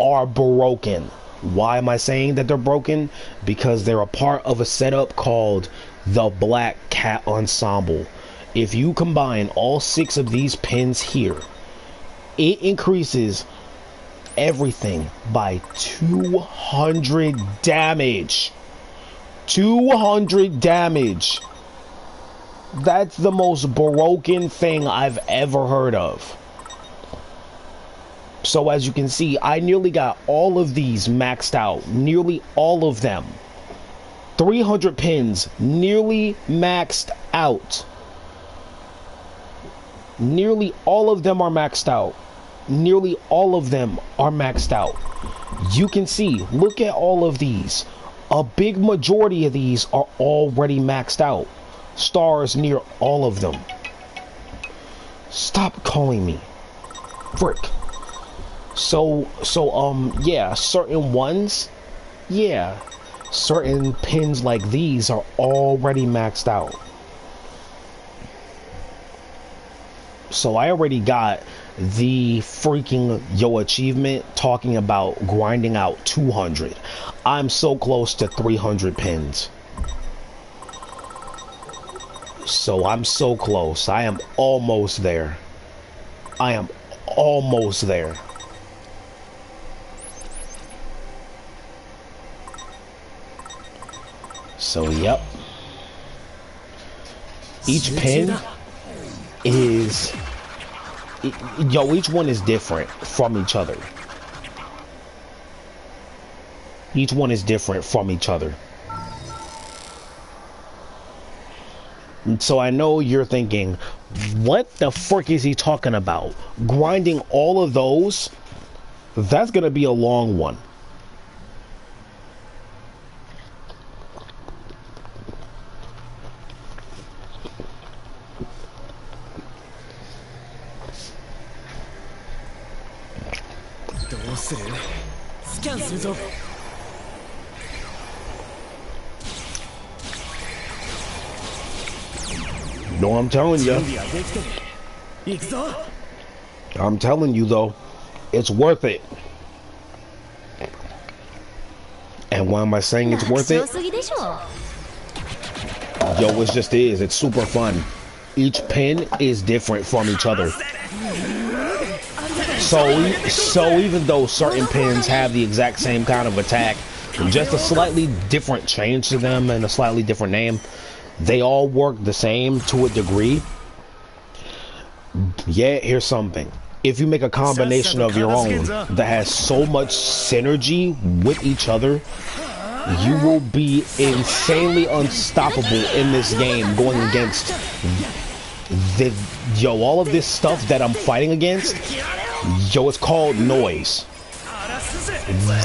are broken. Why am I saying that they're broken? Because they're a part of a setup called the Black Cat Ensemble. If you combine all 6 of these pins here, it increases everything by 200 damage. 200 damage. That's the most broken thing I've ever heard of. So as you can see, I nearly got all of these maxed out. Nearly all of them. 300 pins, nearly maxed out. Nearly all of them are maxed out. Nearly all of them are maxed out. You can see, look at all of these. A big majority of these are already maxed out. Stars near all of them. Stop calling me. Frick. Yeah, certain ones, yeah, certain pins like these are already maxed out. So I already got the freaking achievement talking about grinding out 200. I'm so close to 300 pins. So I'm so close. I am almost there. I am almost there. So, yep. Each pin is... each one is different from each other. Each one is different from each other. And so I know you're thinking, what the frick is he talking about? Grinding all of those? That's gonna be a long one. No, I'm telling you. I'm telling you though, it's worth it. And why am I saying it's worth it? Yo, it just is. It's super fun. Each pin is different from each other. So even though certain pins have the exact same kind of attack, just a slightly different change to them and a slightly different name, They all work the same to a degree. Yeah, here's something. If you make a combination of your own that has so much synergy with each other, you will be insanely unstoppable in this game going against all of this stuff that I'm fighting against. It's called noise.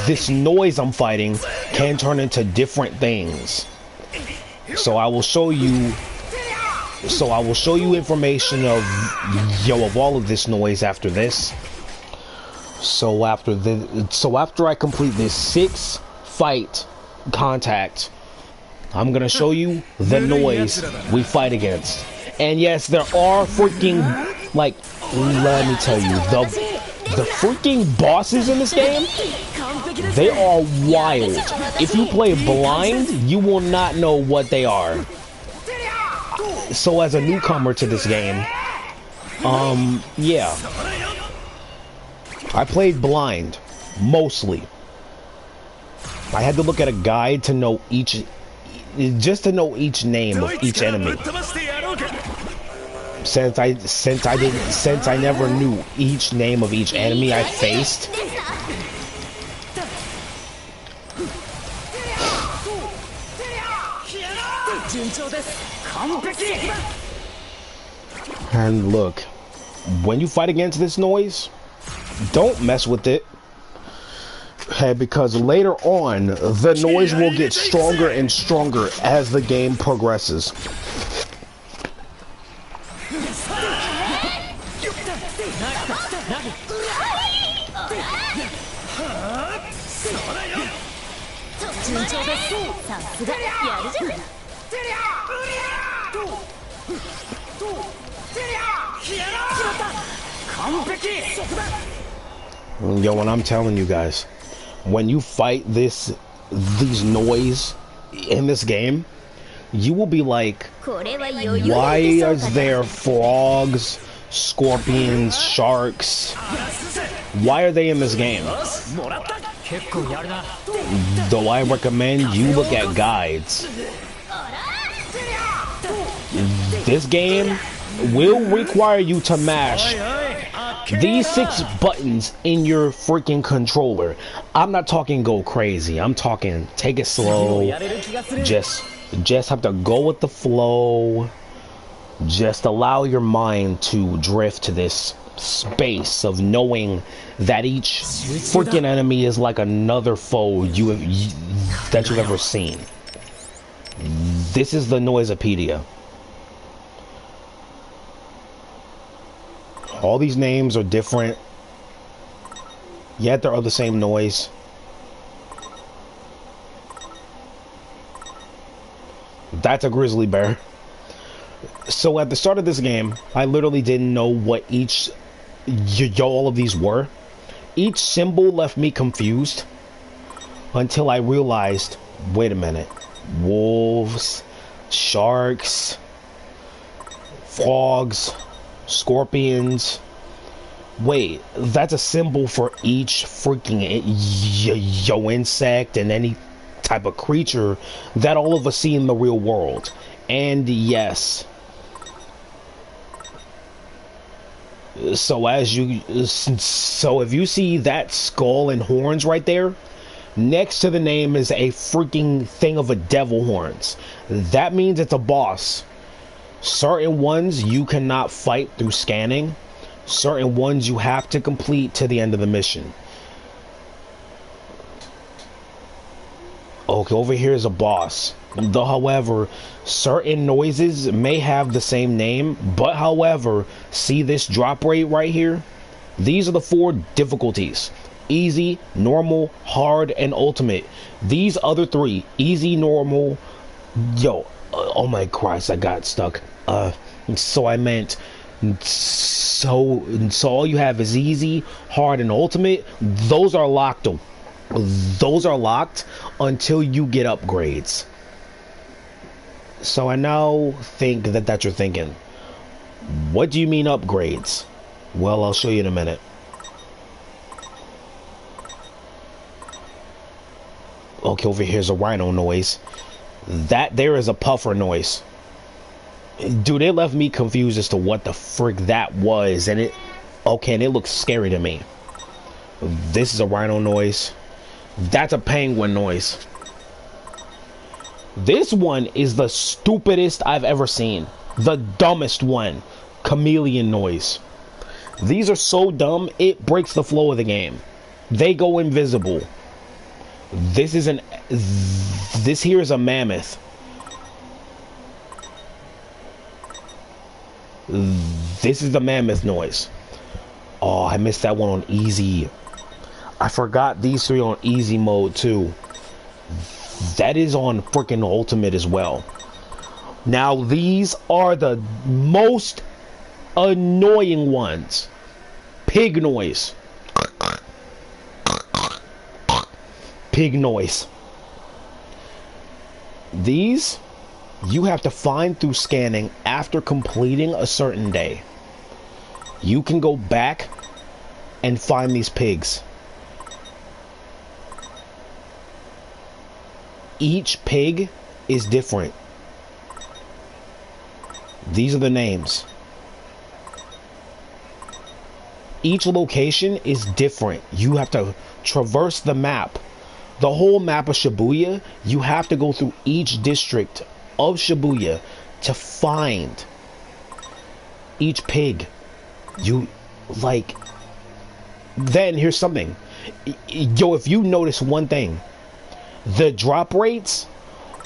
This noise I'm fighting can turn into different things. So I will show you information of all of this noise after this. So after I complete this 6 fight contact, I'm gonna show you the noise we fight against. And yes, there are freaking, like, let me tell you, the freaking bosses in this game, they are wild. If you play blind, you will not know what they are. So as a newcomer to this game, yeah, I played blind, mostly. I had to look at a guide to know each name of each enemy. Since I never knew each name of each enemy I faced. And look, when you fight against this noise, don't mess with it. Because later on, the noise will get stronger and stronger as the game progresses. Yo, when I'm telling you guys, when you fight these noise in this game, you will be like, why is there frogs, scorpions, sharks? Why are they in this game? Though I recommend you look at guides. This game will require you to mash these 6 buttons in your freaking controller. I'm not talking go crazy. I'm talking take it slow. Just have to go with the flow. Just allow your mind to drift to this space of knowing that each freaking enemy is like another foe that you've ever seen. This is the Noisepedia. All these names are different, yet they're all the same noise. That's a grizzly bear. So at the start of this game, I literally didn't know what all of these were. Each symbol left me confused until I realized, wait a minute, wolves, sharks, frogs, scorpions. Wait, that's a symbol for each freaking insect and any type of creature that all of us see in the real world. And yes, so if you see that skull and horns right there, next to the name is a freaking thing of a devil horns. That means it's a boss. Certain ones you cannot fight through scanning. Certain ones you have to complete to the end of the mission. Okay, over here is a boss. Though, however, certain noises may have the same name, but however, see this drop rate right here? These are the 4 difficulties. Easy, normal, hard, and ultimate. These other 3, easy, normal, oh my Christ, I got stuck. So I meant, so all you have is easy, hard, and ultimate. Those are locked. Those are locked until you get upgrades. So I now think that you're thinking, what do you mean upgrades? Well, I'll show you in a minute. Okay, over here's a rhino noise. That there is a puffer noise. Dude, it left me confused as to what the frick that was, and it looks scary to me. This is a rhino noise. That's a penguin noise. This one is the stupidest I've ever seen. The dumbest one. Chameleon noise. These are so dumb, it breaks the flow of the game. They go invisible. This here is a mammoth. This is the mammoth noise. Oh, I missed that one on easy. I forgot these three on easy mode too. That is on freaking ultimate as well. Now these are the most annoying ones. Pig noise. Pig noise. These you have to find through scanning after completing a certain day. You can go back and find these pigs. Each pig is different. These are the names. Each location is different. You have to traverse the map. The whole map of Shibuya, you have to go through each district of Shibuya to find each pig. You, like, then here's something. Yo, if you notice one thing, the drop rates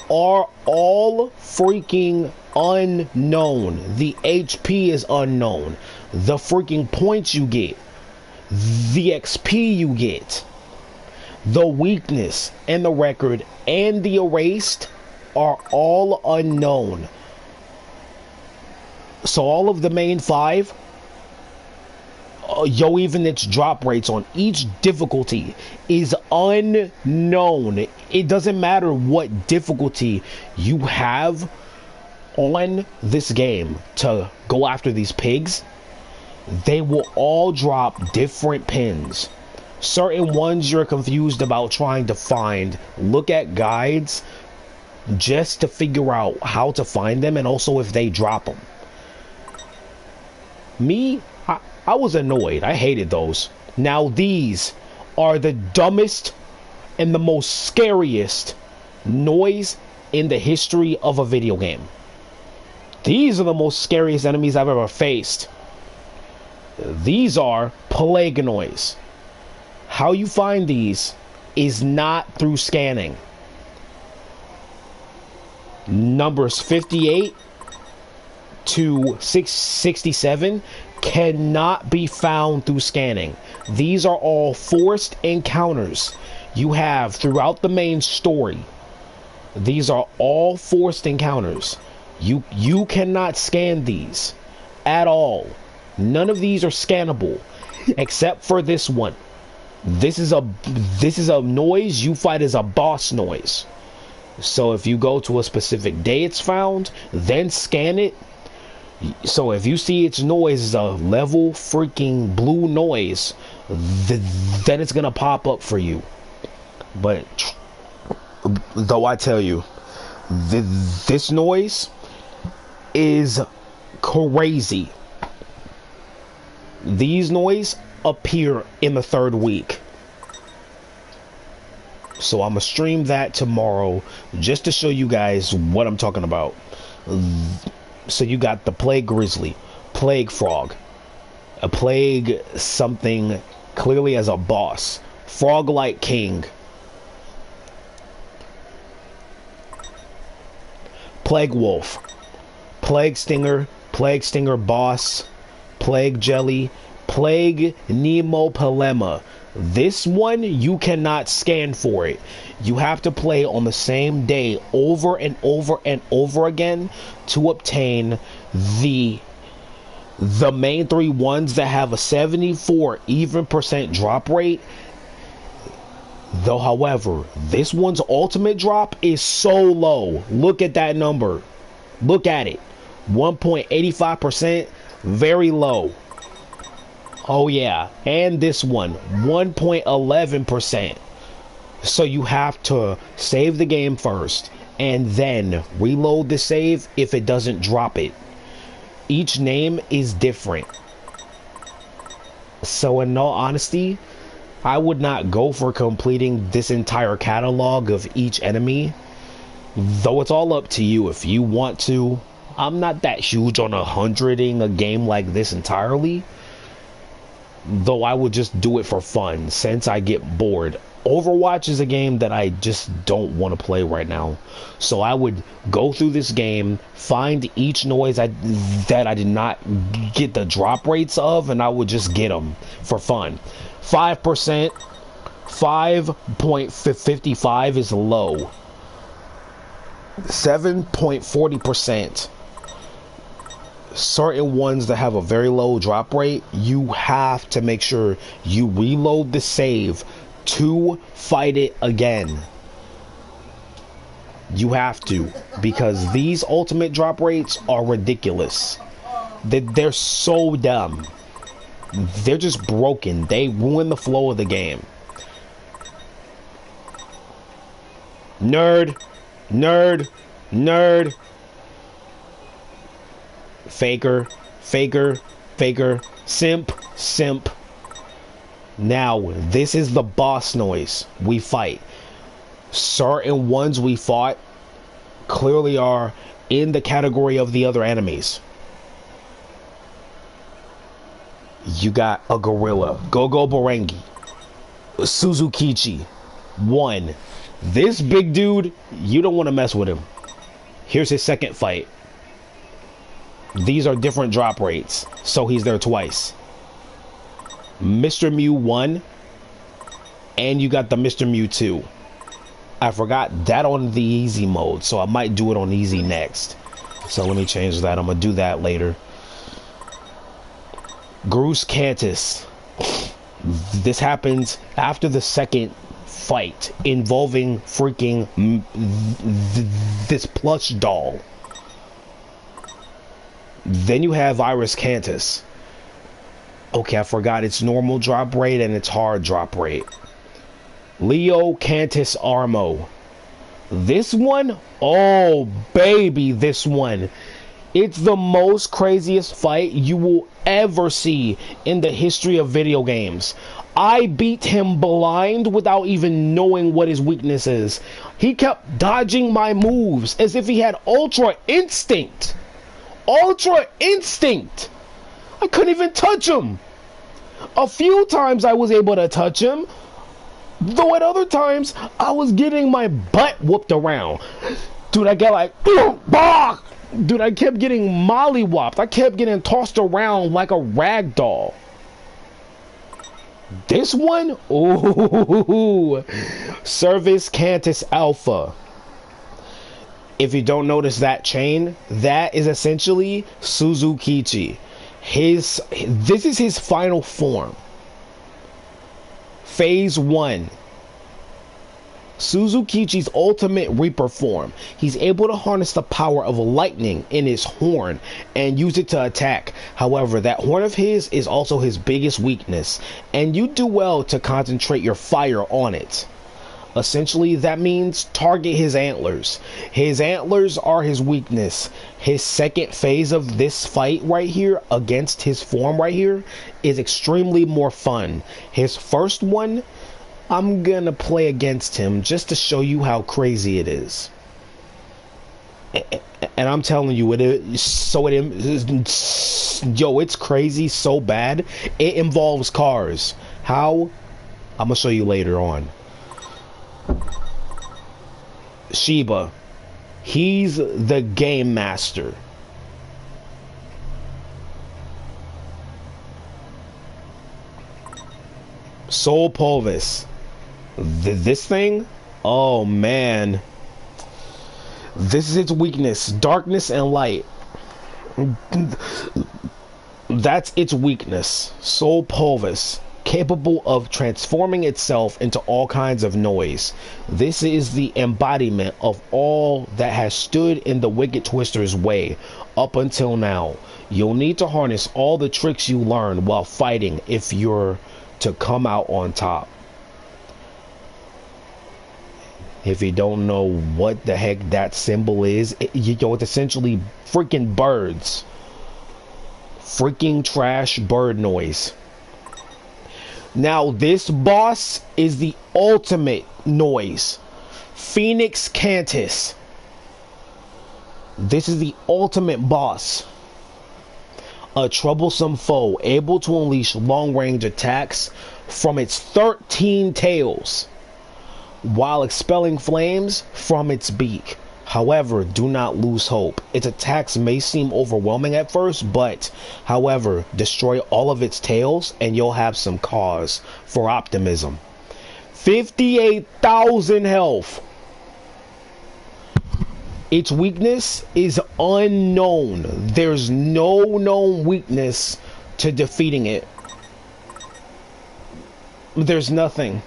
are all freaking unknown. The HP is unknown. The freaking points you get, the XP you get, the weakness and the record and the erased are all unknown. So all of the main five, even its drop rates on each difficulty is unknown. It doesn't matter what difficulty you have on this game to go after these pigs, they will all drop different pins. Certain ones you're confused about trying to find, look at guides just to figure out how to find them and also if they drop them. Me, I was annoyed. I hated those. Now these are the dumbest and the most scariest noise in the history of a video game. These are the most scariest enemies I've ever faced. These are plague noise. How you find these is not through scanning. Numbers 58 to 667 cannot be found through scanning. These are all forced encounters you have throughout the main story. These are all forced encounters. You cannot scan these at all. None of these are scannable except for this one. This is a noise you fight as a boss noise. So if you go to a specific day it's found, then scan it. So if you see its noise is a level freaking blue noise, then it's gonna pop up for you. But though I tell you, this noise is crazy. These noise appear in the 3rd week. So I'm gonna stream that tomorrow just to show you guys what I'm talking about. So you got the plague grizzly, plague frog, a plague something clearly as a boss, frog-like king, plague wolf, plague stinger boss, plague jelly, plague nemopalema. This one you cannot scan for it. You have to play on the same day over and over and over again to obtain the main 3 ones that have a 74 even % drop rate. Though however, this one's ultimate drop is so low. Look at that number. Look at it. 1.85%, very low. Oh yeah, and this one 1.11%. So you have to save the game first and then reload the save if it doesn't drop it. Each name is different. So in all honesty, I would not go for completing this entire catalog of each enemy, though it's all up to you if you want to. I'm not that huge on 100ing a game like this entirely, though I would just do it for fun since I get bored. Overwatch is a game that I just don't want to play right now, so I would go through this game, find each noise that I did not get the drop rates of, and I would just get them for fun. 5%, 5.55 is low. 7.40%. Certain ones that have a very low drop rate, you have to make sure you reload the save to fight it again. You have to, because these ultimate drop rates are ridiculous. They're so dumb. They're just broken. They ruin the flow of the game. Nerd, nerd, nerd. Faker, faker, faker, simp, simp. Now, this is the boss noise we fight. Certain ones we fought clearly are in the category of the other enemies. You got a gorilla, Gogo Barangi, Suzukichi, 1. This big dude, you don't want to mess with him. Here's his second fight. These are different drop rates, so he's there twice. Mr. Mew 1, and you got the Mr. Mew 2. I forgot that on the easy mode, so I might do it on easy next. So let me change that. I'm gonna do that later. Gruus Cantus. This happens after the second fight involving freaking this plush doll. Then you have Iris Cantus. Okay, I forgot its normal drop rate and its hard drop rate. Leo Cantus Armo. This one, oh baby, this one. It's the most craziest fight you will ever see in the history of video games. I beat him blind without even knowing what his weakness is. He kept dodging my moves as if he had Ultra Instinct. Ultra Instinct! I couldn't even touch him. A few times I was able to touch him, though at other times I was getting my butt whooped around. Dude, I get like, dude, I kept getting mollywopped. I kept getting tossed around like a rag doll. This one, ooh, Service Cantus Alpha. If you don't notice that chain, that is essentially Suzukichi. This is his final form. Phase 1. Suzukichi's ultimate Reaper form. He's able to harness the power of lightning in his horn and use it to attack. However, that horn of his is also his biggest weakness, and you do well to concentrate your fire on it. Essentially, that means target his antlers. His antlers are his weakness. His second phase of this fight right here against his form right here is extremely more fun. His first one, I'm gonna play against him just to show you how crazy it is. And I'm telling you, it's crazy so bad. It involves cars. How? I'm gonna show you later on. Shiba, he's the game master. Soul Pulvis. This thing, oh man, this is its weakness. Darkness and light. That's its weakness. Soul Pulvis, capable of transforming itself into all kinds of noise. This is the embodiment of all that has stood in the Wicked Twister's way up until now. You'll need to harness all the tricks you learn while fighting if you're to come out on top. If you don't know what the heck that symbol is, it's essentially freaking birds. Freaking trash bird noise. Now this boss is the ultimate noise. Phoenix Cantus. This is the ultimate boss. A troublesome foe able to unleash long-range attacks from its 13 tails while expelling flames from its beak. However, do not lose hope. Its attacks may seem overwhelming at first, but, however, destroy all of its tails and you'll have some cause for optimism. 58,000 health. Its weakness is unknown. There's no known weakness to defeating it. There's nothing.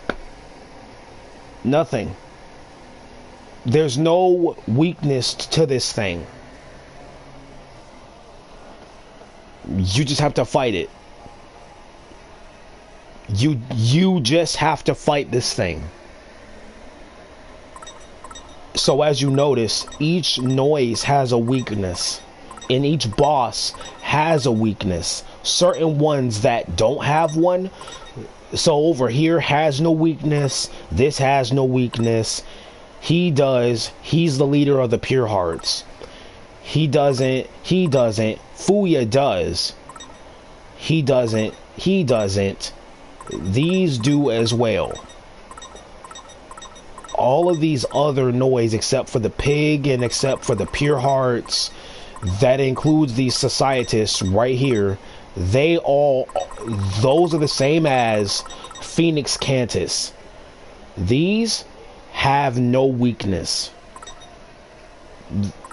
Nothing. There's no weakness to this thing. You just have to fight it. You just have to fight this thing. So as you notice, each noise has a weakness. And each boss has a weakness. Certain ones that don't have one. So over here has no weakness. This has no weakness. He does. He's the leader of the Pure Hearts. He doesn't. He doesn't. Fuya does. He doesn't. He doesn't. These do as well. All of these other noise, except for the pig and except for the Pure Hearts, that includes these societists right here, they all, those are the same as Phoenix Cantus. These have no weakness.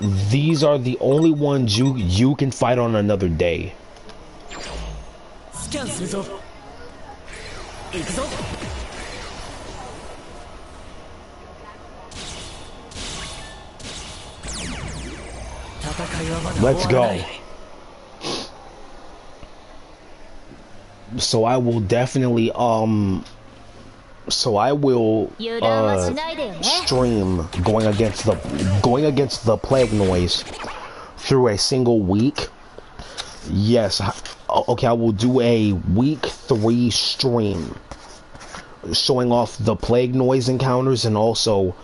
These are the only ones you can fight on another day. Let's go. So I will definitely so I will stream going against the plague noise through a single week. Yes, okay, I will do a week 3 stream showing off the plague noise encounters and also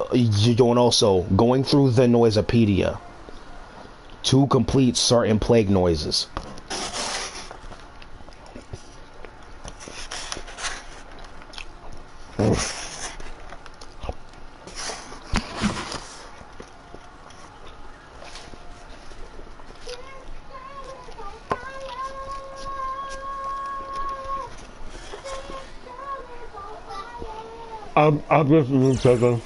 going through the Noisepedia to complete certain plague noises. I'll just a second.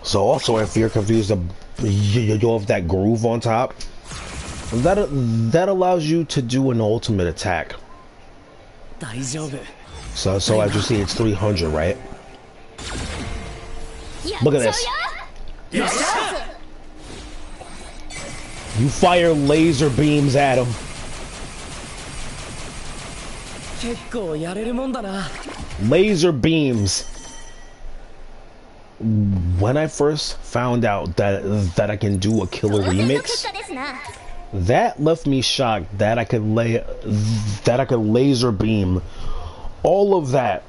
So also, if you're confused, you have that groove on top. That allows you to do an ultimate attack. So as you see, it's 300, right? Look at this. You fire laser beams at him. Laser beams. When I first found out that I can do a killer remix, That left me shocked that I could laser beam. All of that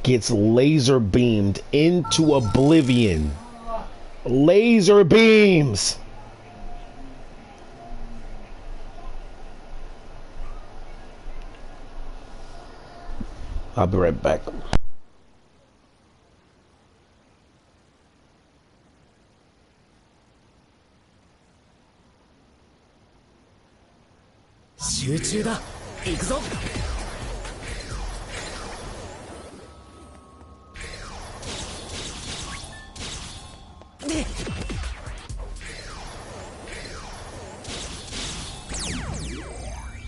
gets laser beamed into oblivion. Laser beams. I'll be right back.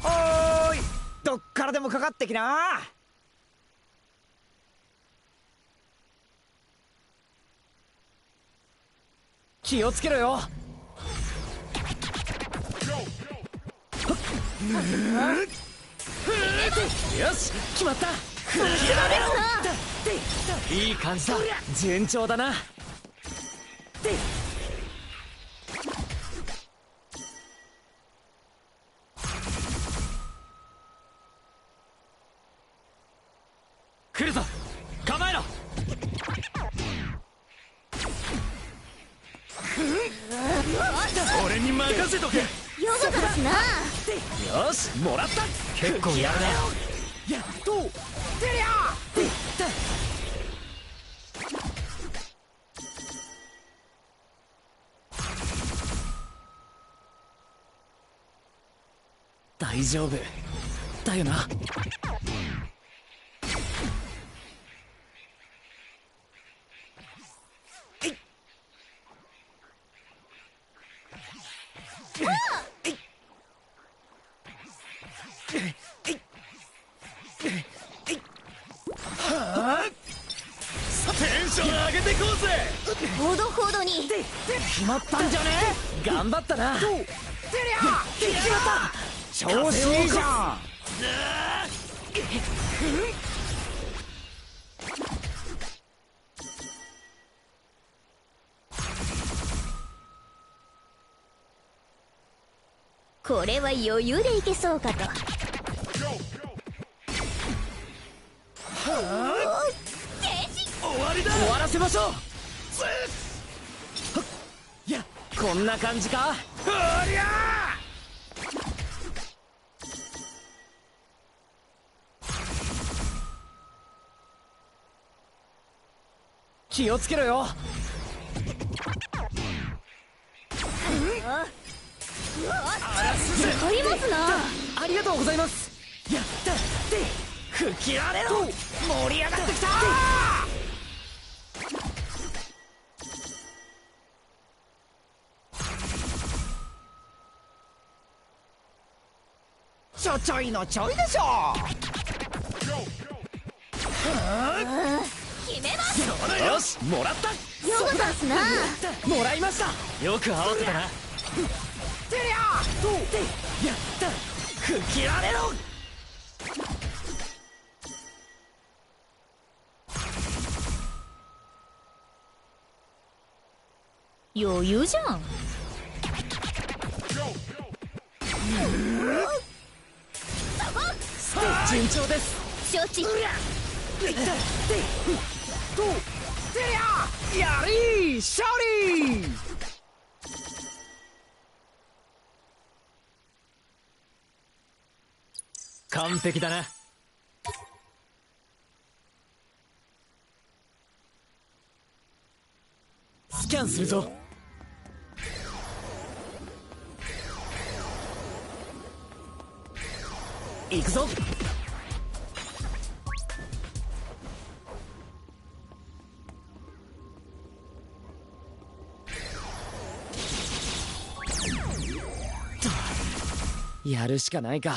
おーい、どっからでもかかってきな。気をつけろよ。よし、決まった。いい感じだ。順調だな。来るぞ、構えろ。俺に任せとけ。ヨガだしな。よし、もらった。結構やるな。やっとてりゃ。大丈夫だよな。テンション上げていこうぜ。ほどほどに。決まったんじゃね。頑張ったな。てりゃ決まった。調子いいじゃん。これは余裕でいけそうかと。終わりだ。終わらせましょう。いや、こんな感じか。おりゃ気をつけろよ。ありますな。ありがとうございます。やったで吹き荒れろ。盛り上がってきた。ちょいのちょいでしょ。決めます。よし、もらった。ヨガだしな。もらいました。よく合わせたな。てりゃやった吹き荒れろ。余裕じゃん。順調です。承知。てりゃやり勝利。完璧だな。スキャンするぞ。行くぞ。やるしかないか。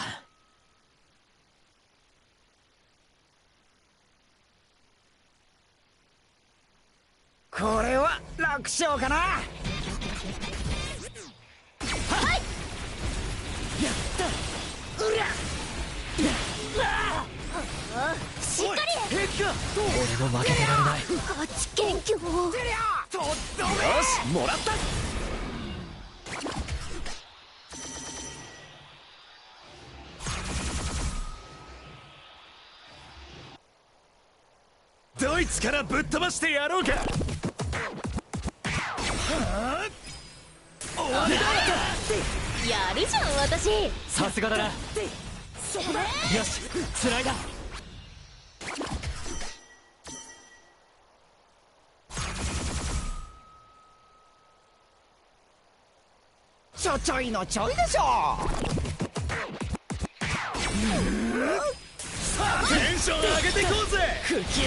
これは楽勝かな。はい。やったうりゃ。しっかり。俺も負けてられない。ガチ謙虚。よし、もらった。からぶっ飛ばしてやろうか。やるじゃん私。さすがだな。よし、つないだ。ちょいのちょいでしょ。テンション上げていこうぜ。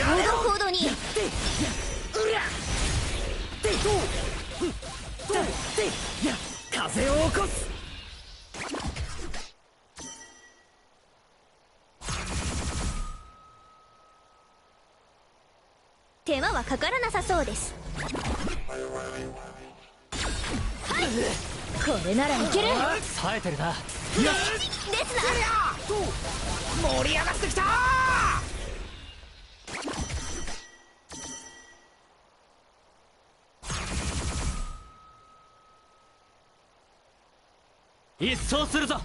ほどほどに。風を起こす。手間はかからなさそうです。これならいける。冴えてるな。ですな。盛り上がってきた。一掃するぞ。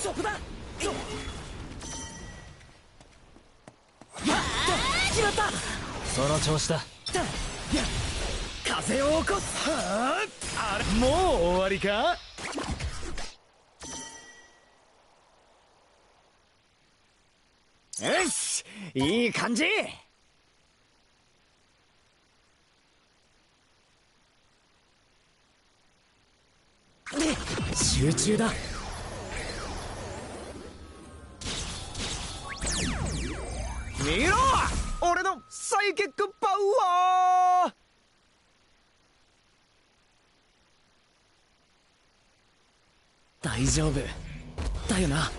そこだ。決まった。その調子だ。風を起こす。あれ、もう終わりか。よし、いい感じ。集中だ。見ろ、俺のサイキックパワー。大丈夫だよな。そ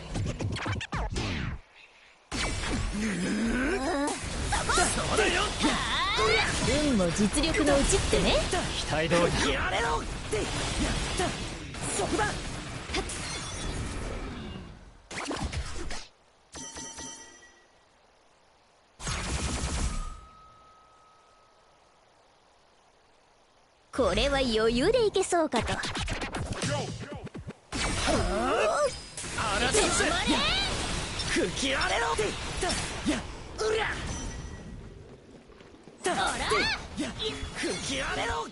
うだよ。運も実力のうちってね。期待通り。やれろってやった。そこだ。これは余裕でいけそうかと。あらせ。吹き荒れろって。やうりゃ。吹き荒れろ。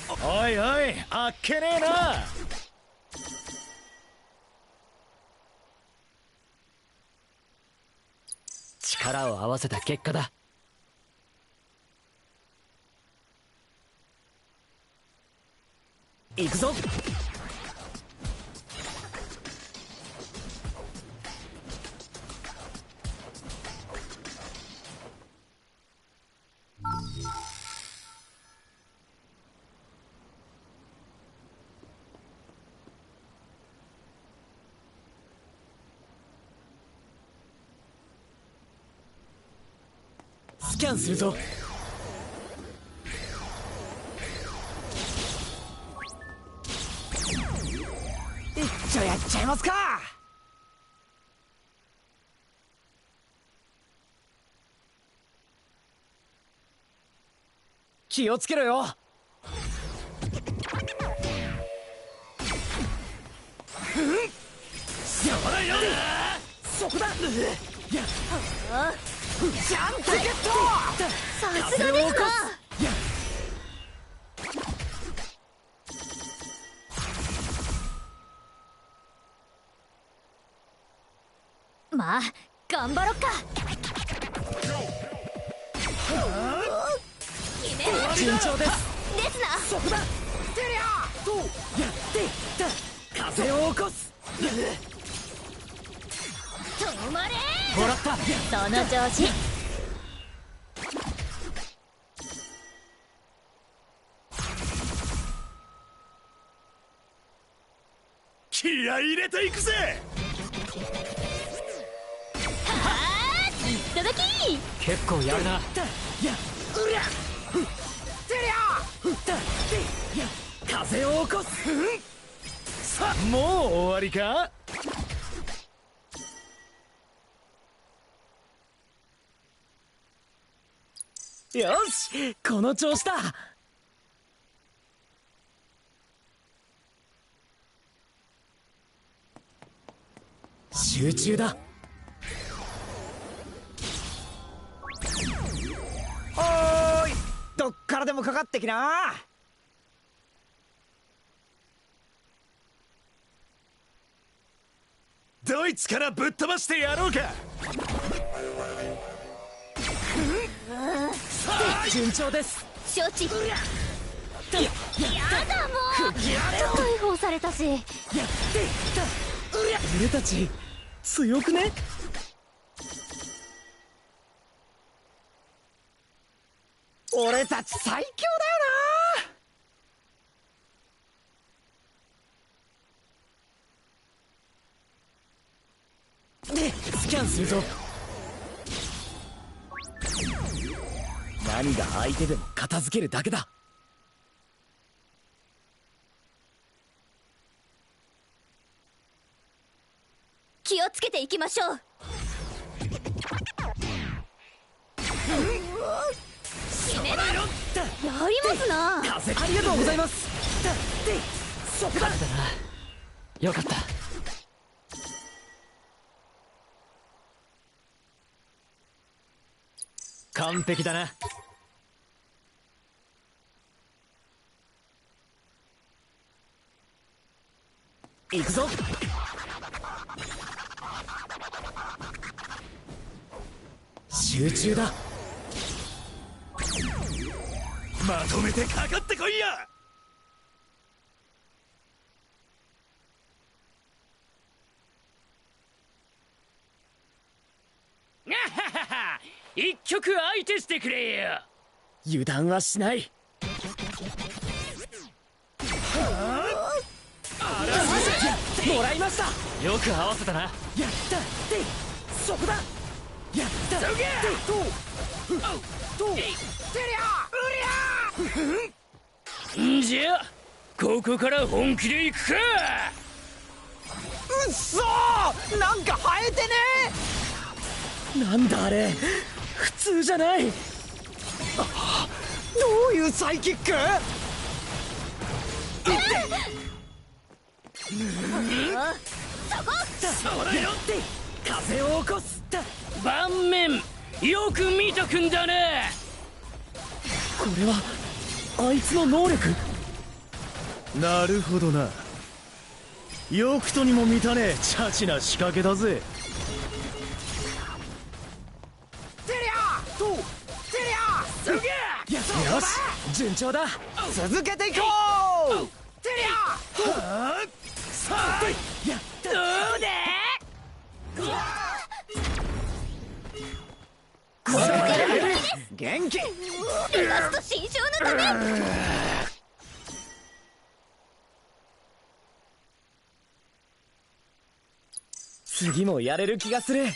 おいおい、あっけねえな。力を合わせた結果だ。行くぞ。スキャンするぞ。一丁やっちゃいますか。気をつけろよ。そうだよ。そこだ。やちゃんとゲット。さすがですな。まあ頑張ろっか。順調です。ですな。そこだ。てりゃとやって風を起こす。止まれ。もらった。その調子。気合い入れていくぜ。はあ、いっただき。結構やるな。やうりゃてりゃや風を起こす。さあ、もう終わりか。よし、この調子だ。集中だ。おーい、どっからでもかかってきな。ドイツからぶっ飛ばしてやろうか。順調です。承知。やだもう。解放されたし。俺たち強くね。俺たち最強だよな。でスキャンするぞ。何が相手でも片付けるだけだ。気をつけていきましょう。決めろ。やりますな。風ありがとうございます。そこだ。よかった。完璧だな。行くぞ。集中だ。まとめてかかってこいや。一曲相手してくれよ。油断はしない。もらいました。よく合わせたな。やったでそこだ。やったでとてりゃんじゃここから本気で行くか。うっそー、なんか生えてね。なんだあれ、普通じゃない。どういうサイキック。そうだよ。風を起こす。盤面よく見とくんだね。これはあいつの能力。なるほどな。よくとにも満たねえチャチな仕掛けだぜ。テリアとテリアすげえ。よし順調だ。続けていこう。テリアさあやったどうだ。元気。ラスト新章のため。次もやれる気がする。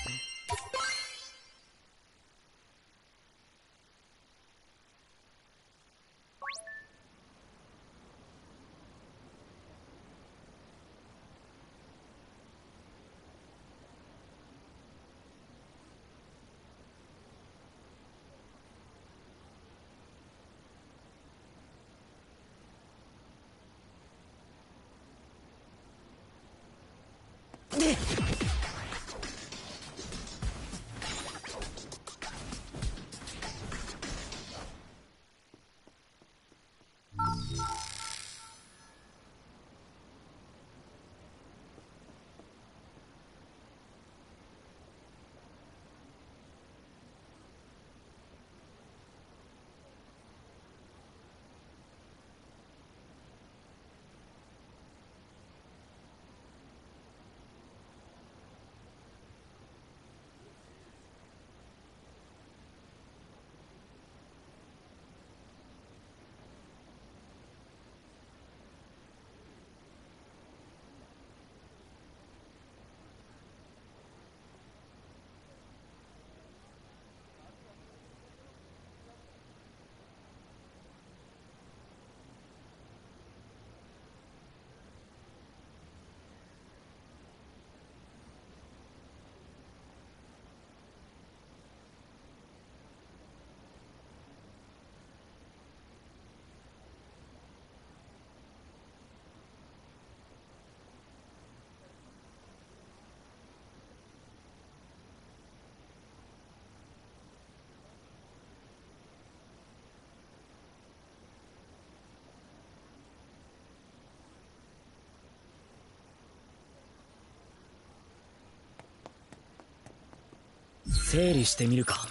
整理してみるか。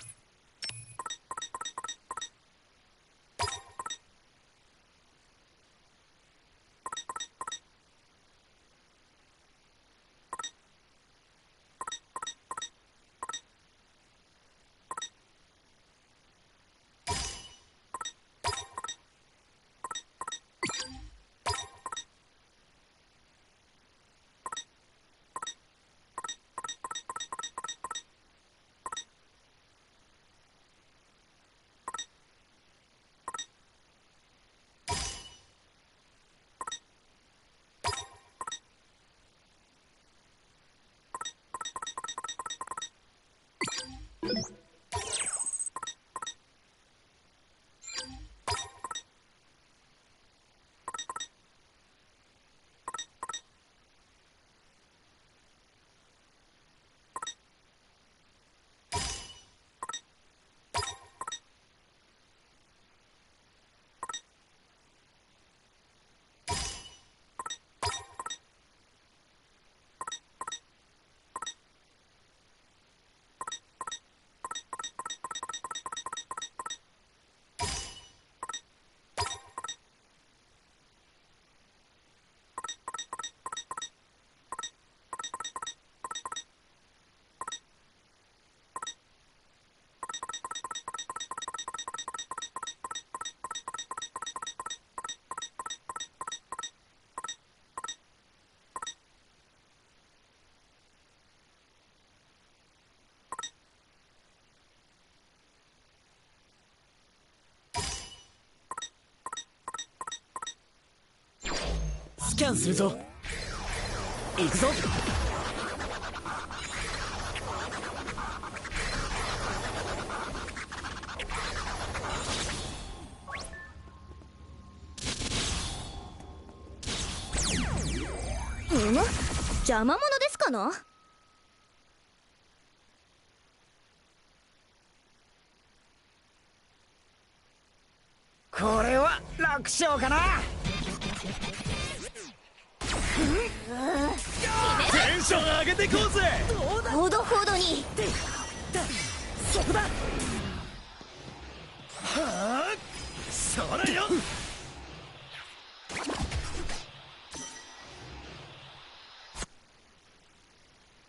スキャンするぞ。行くぞ。邪魔者ですかな。これは楽勝かな。テンション上げていこうぜ。ほどほどに。そこだ。はあ、それよ。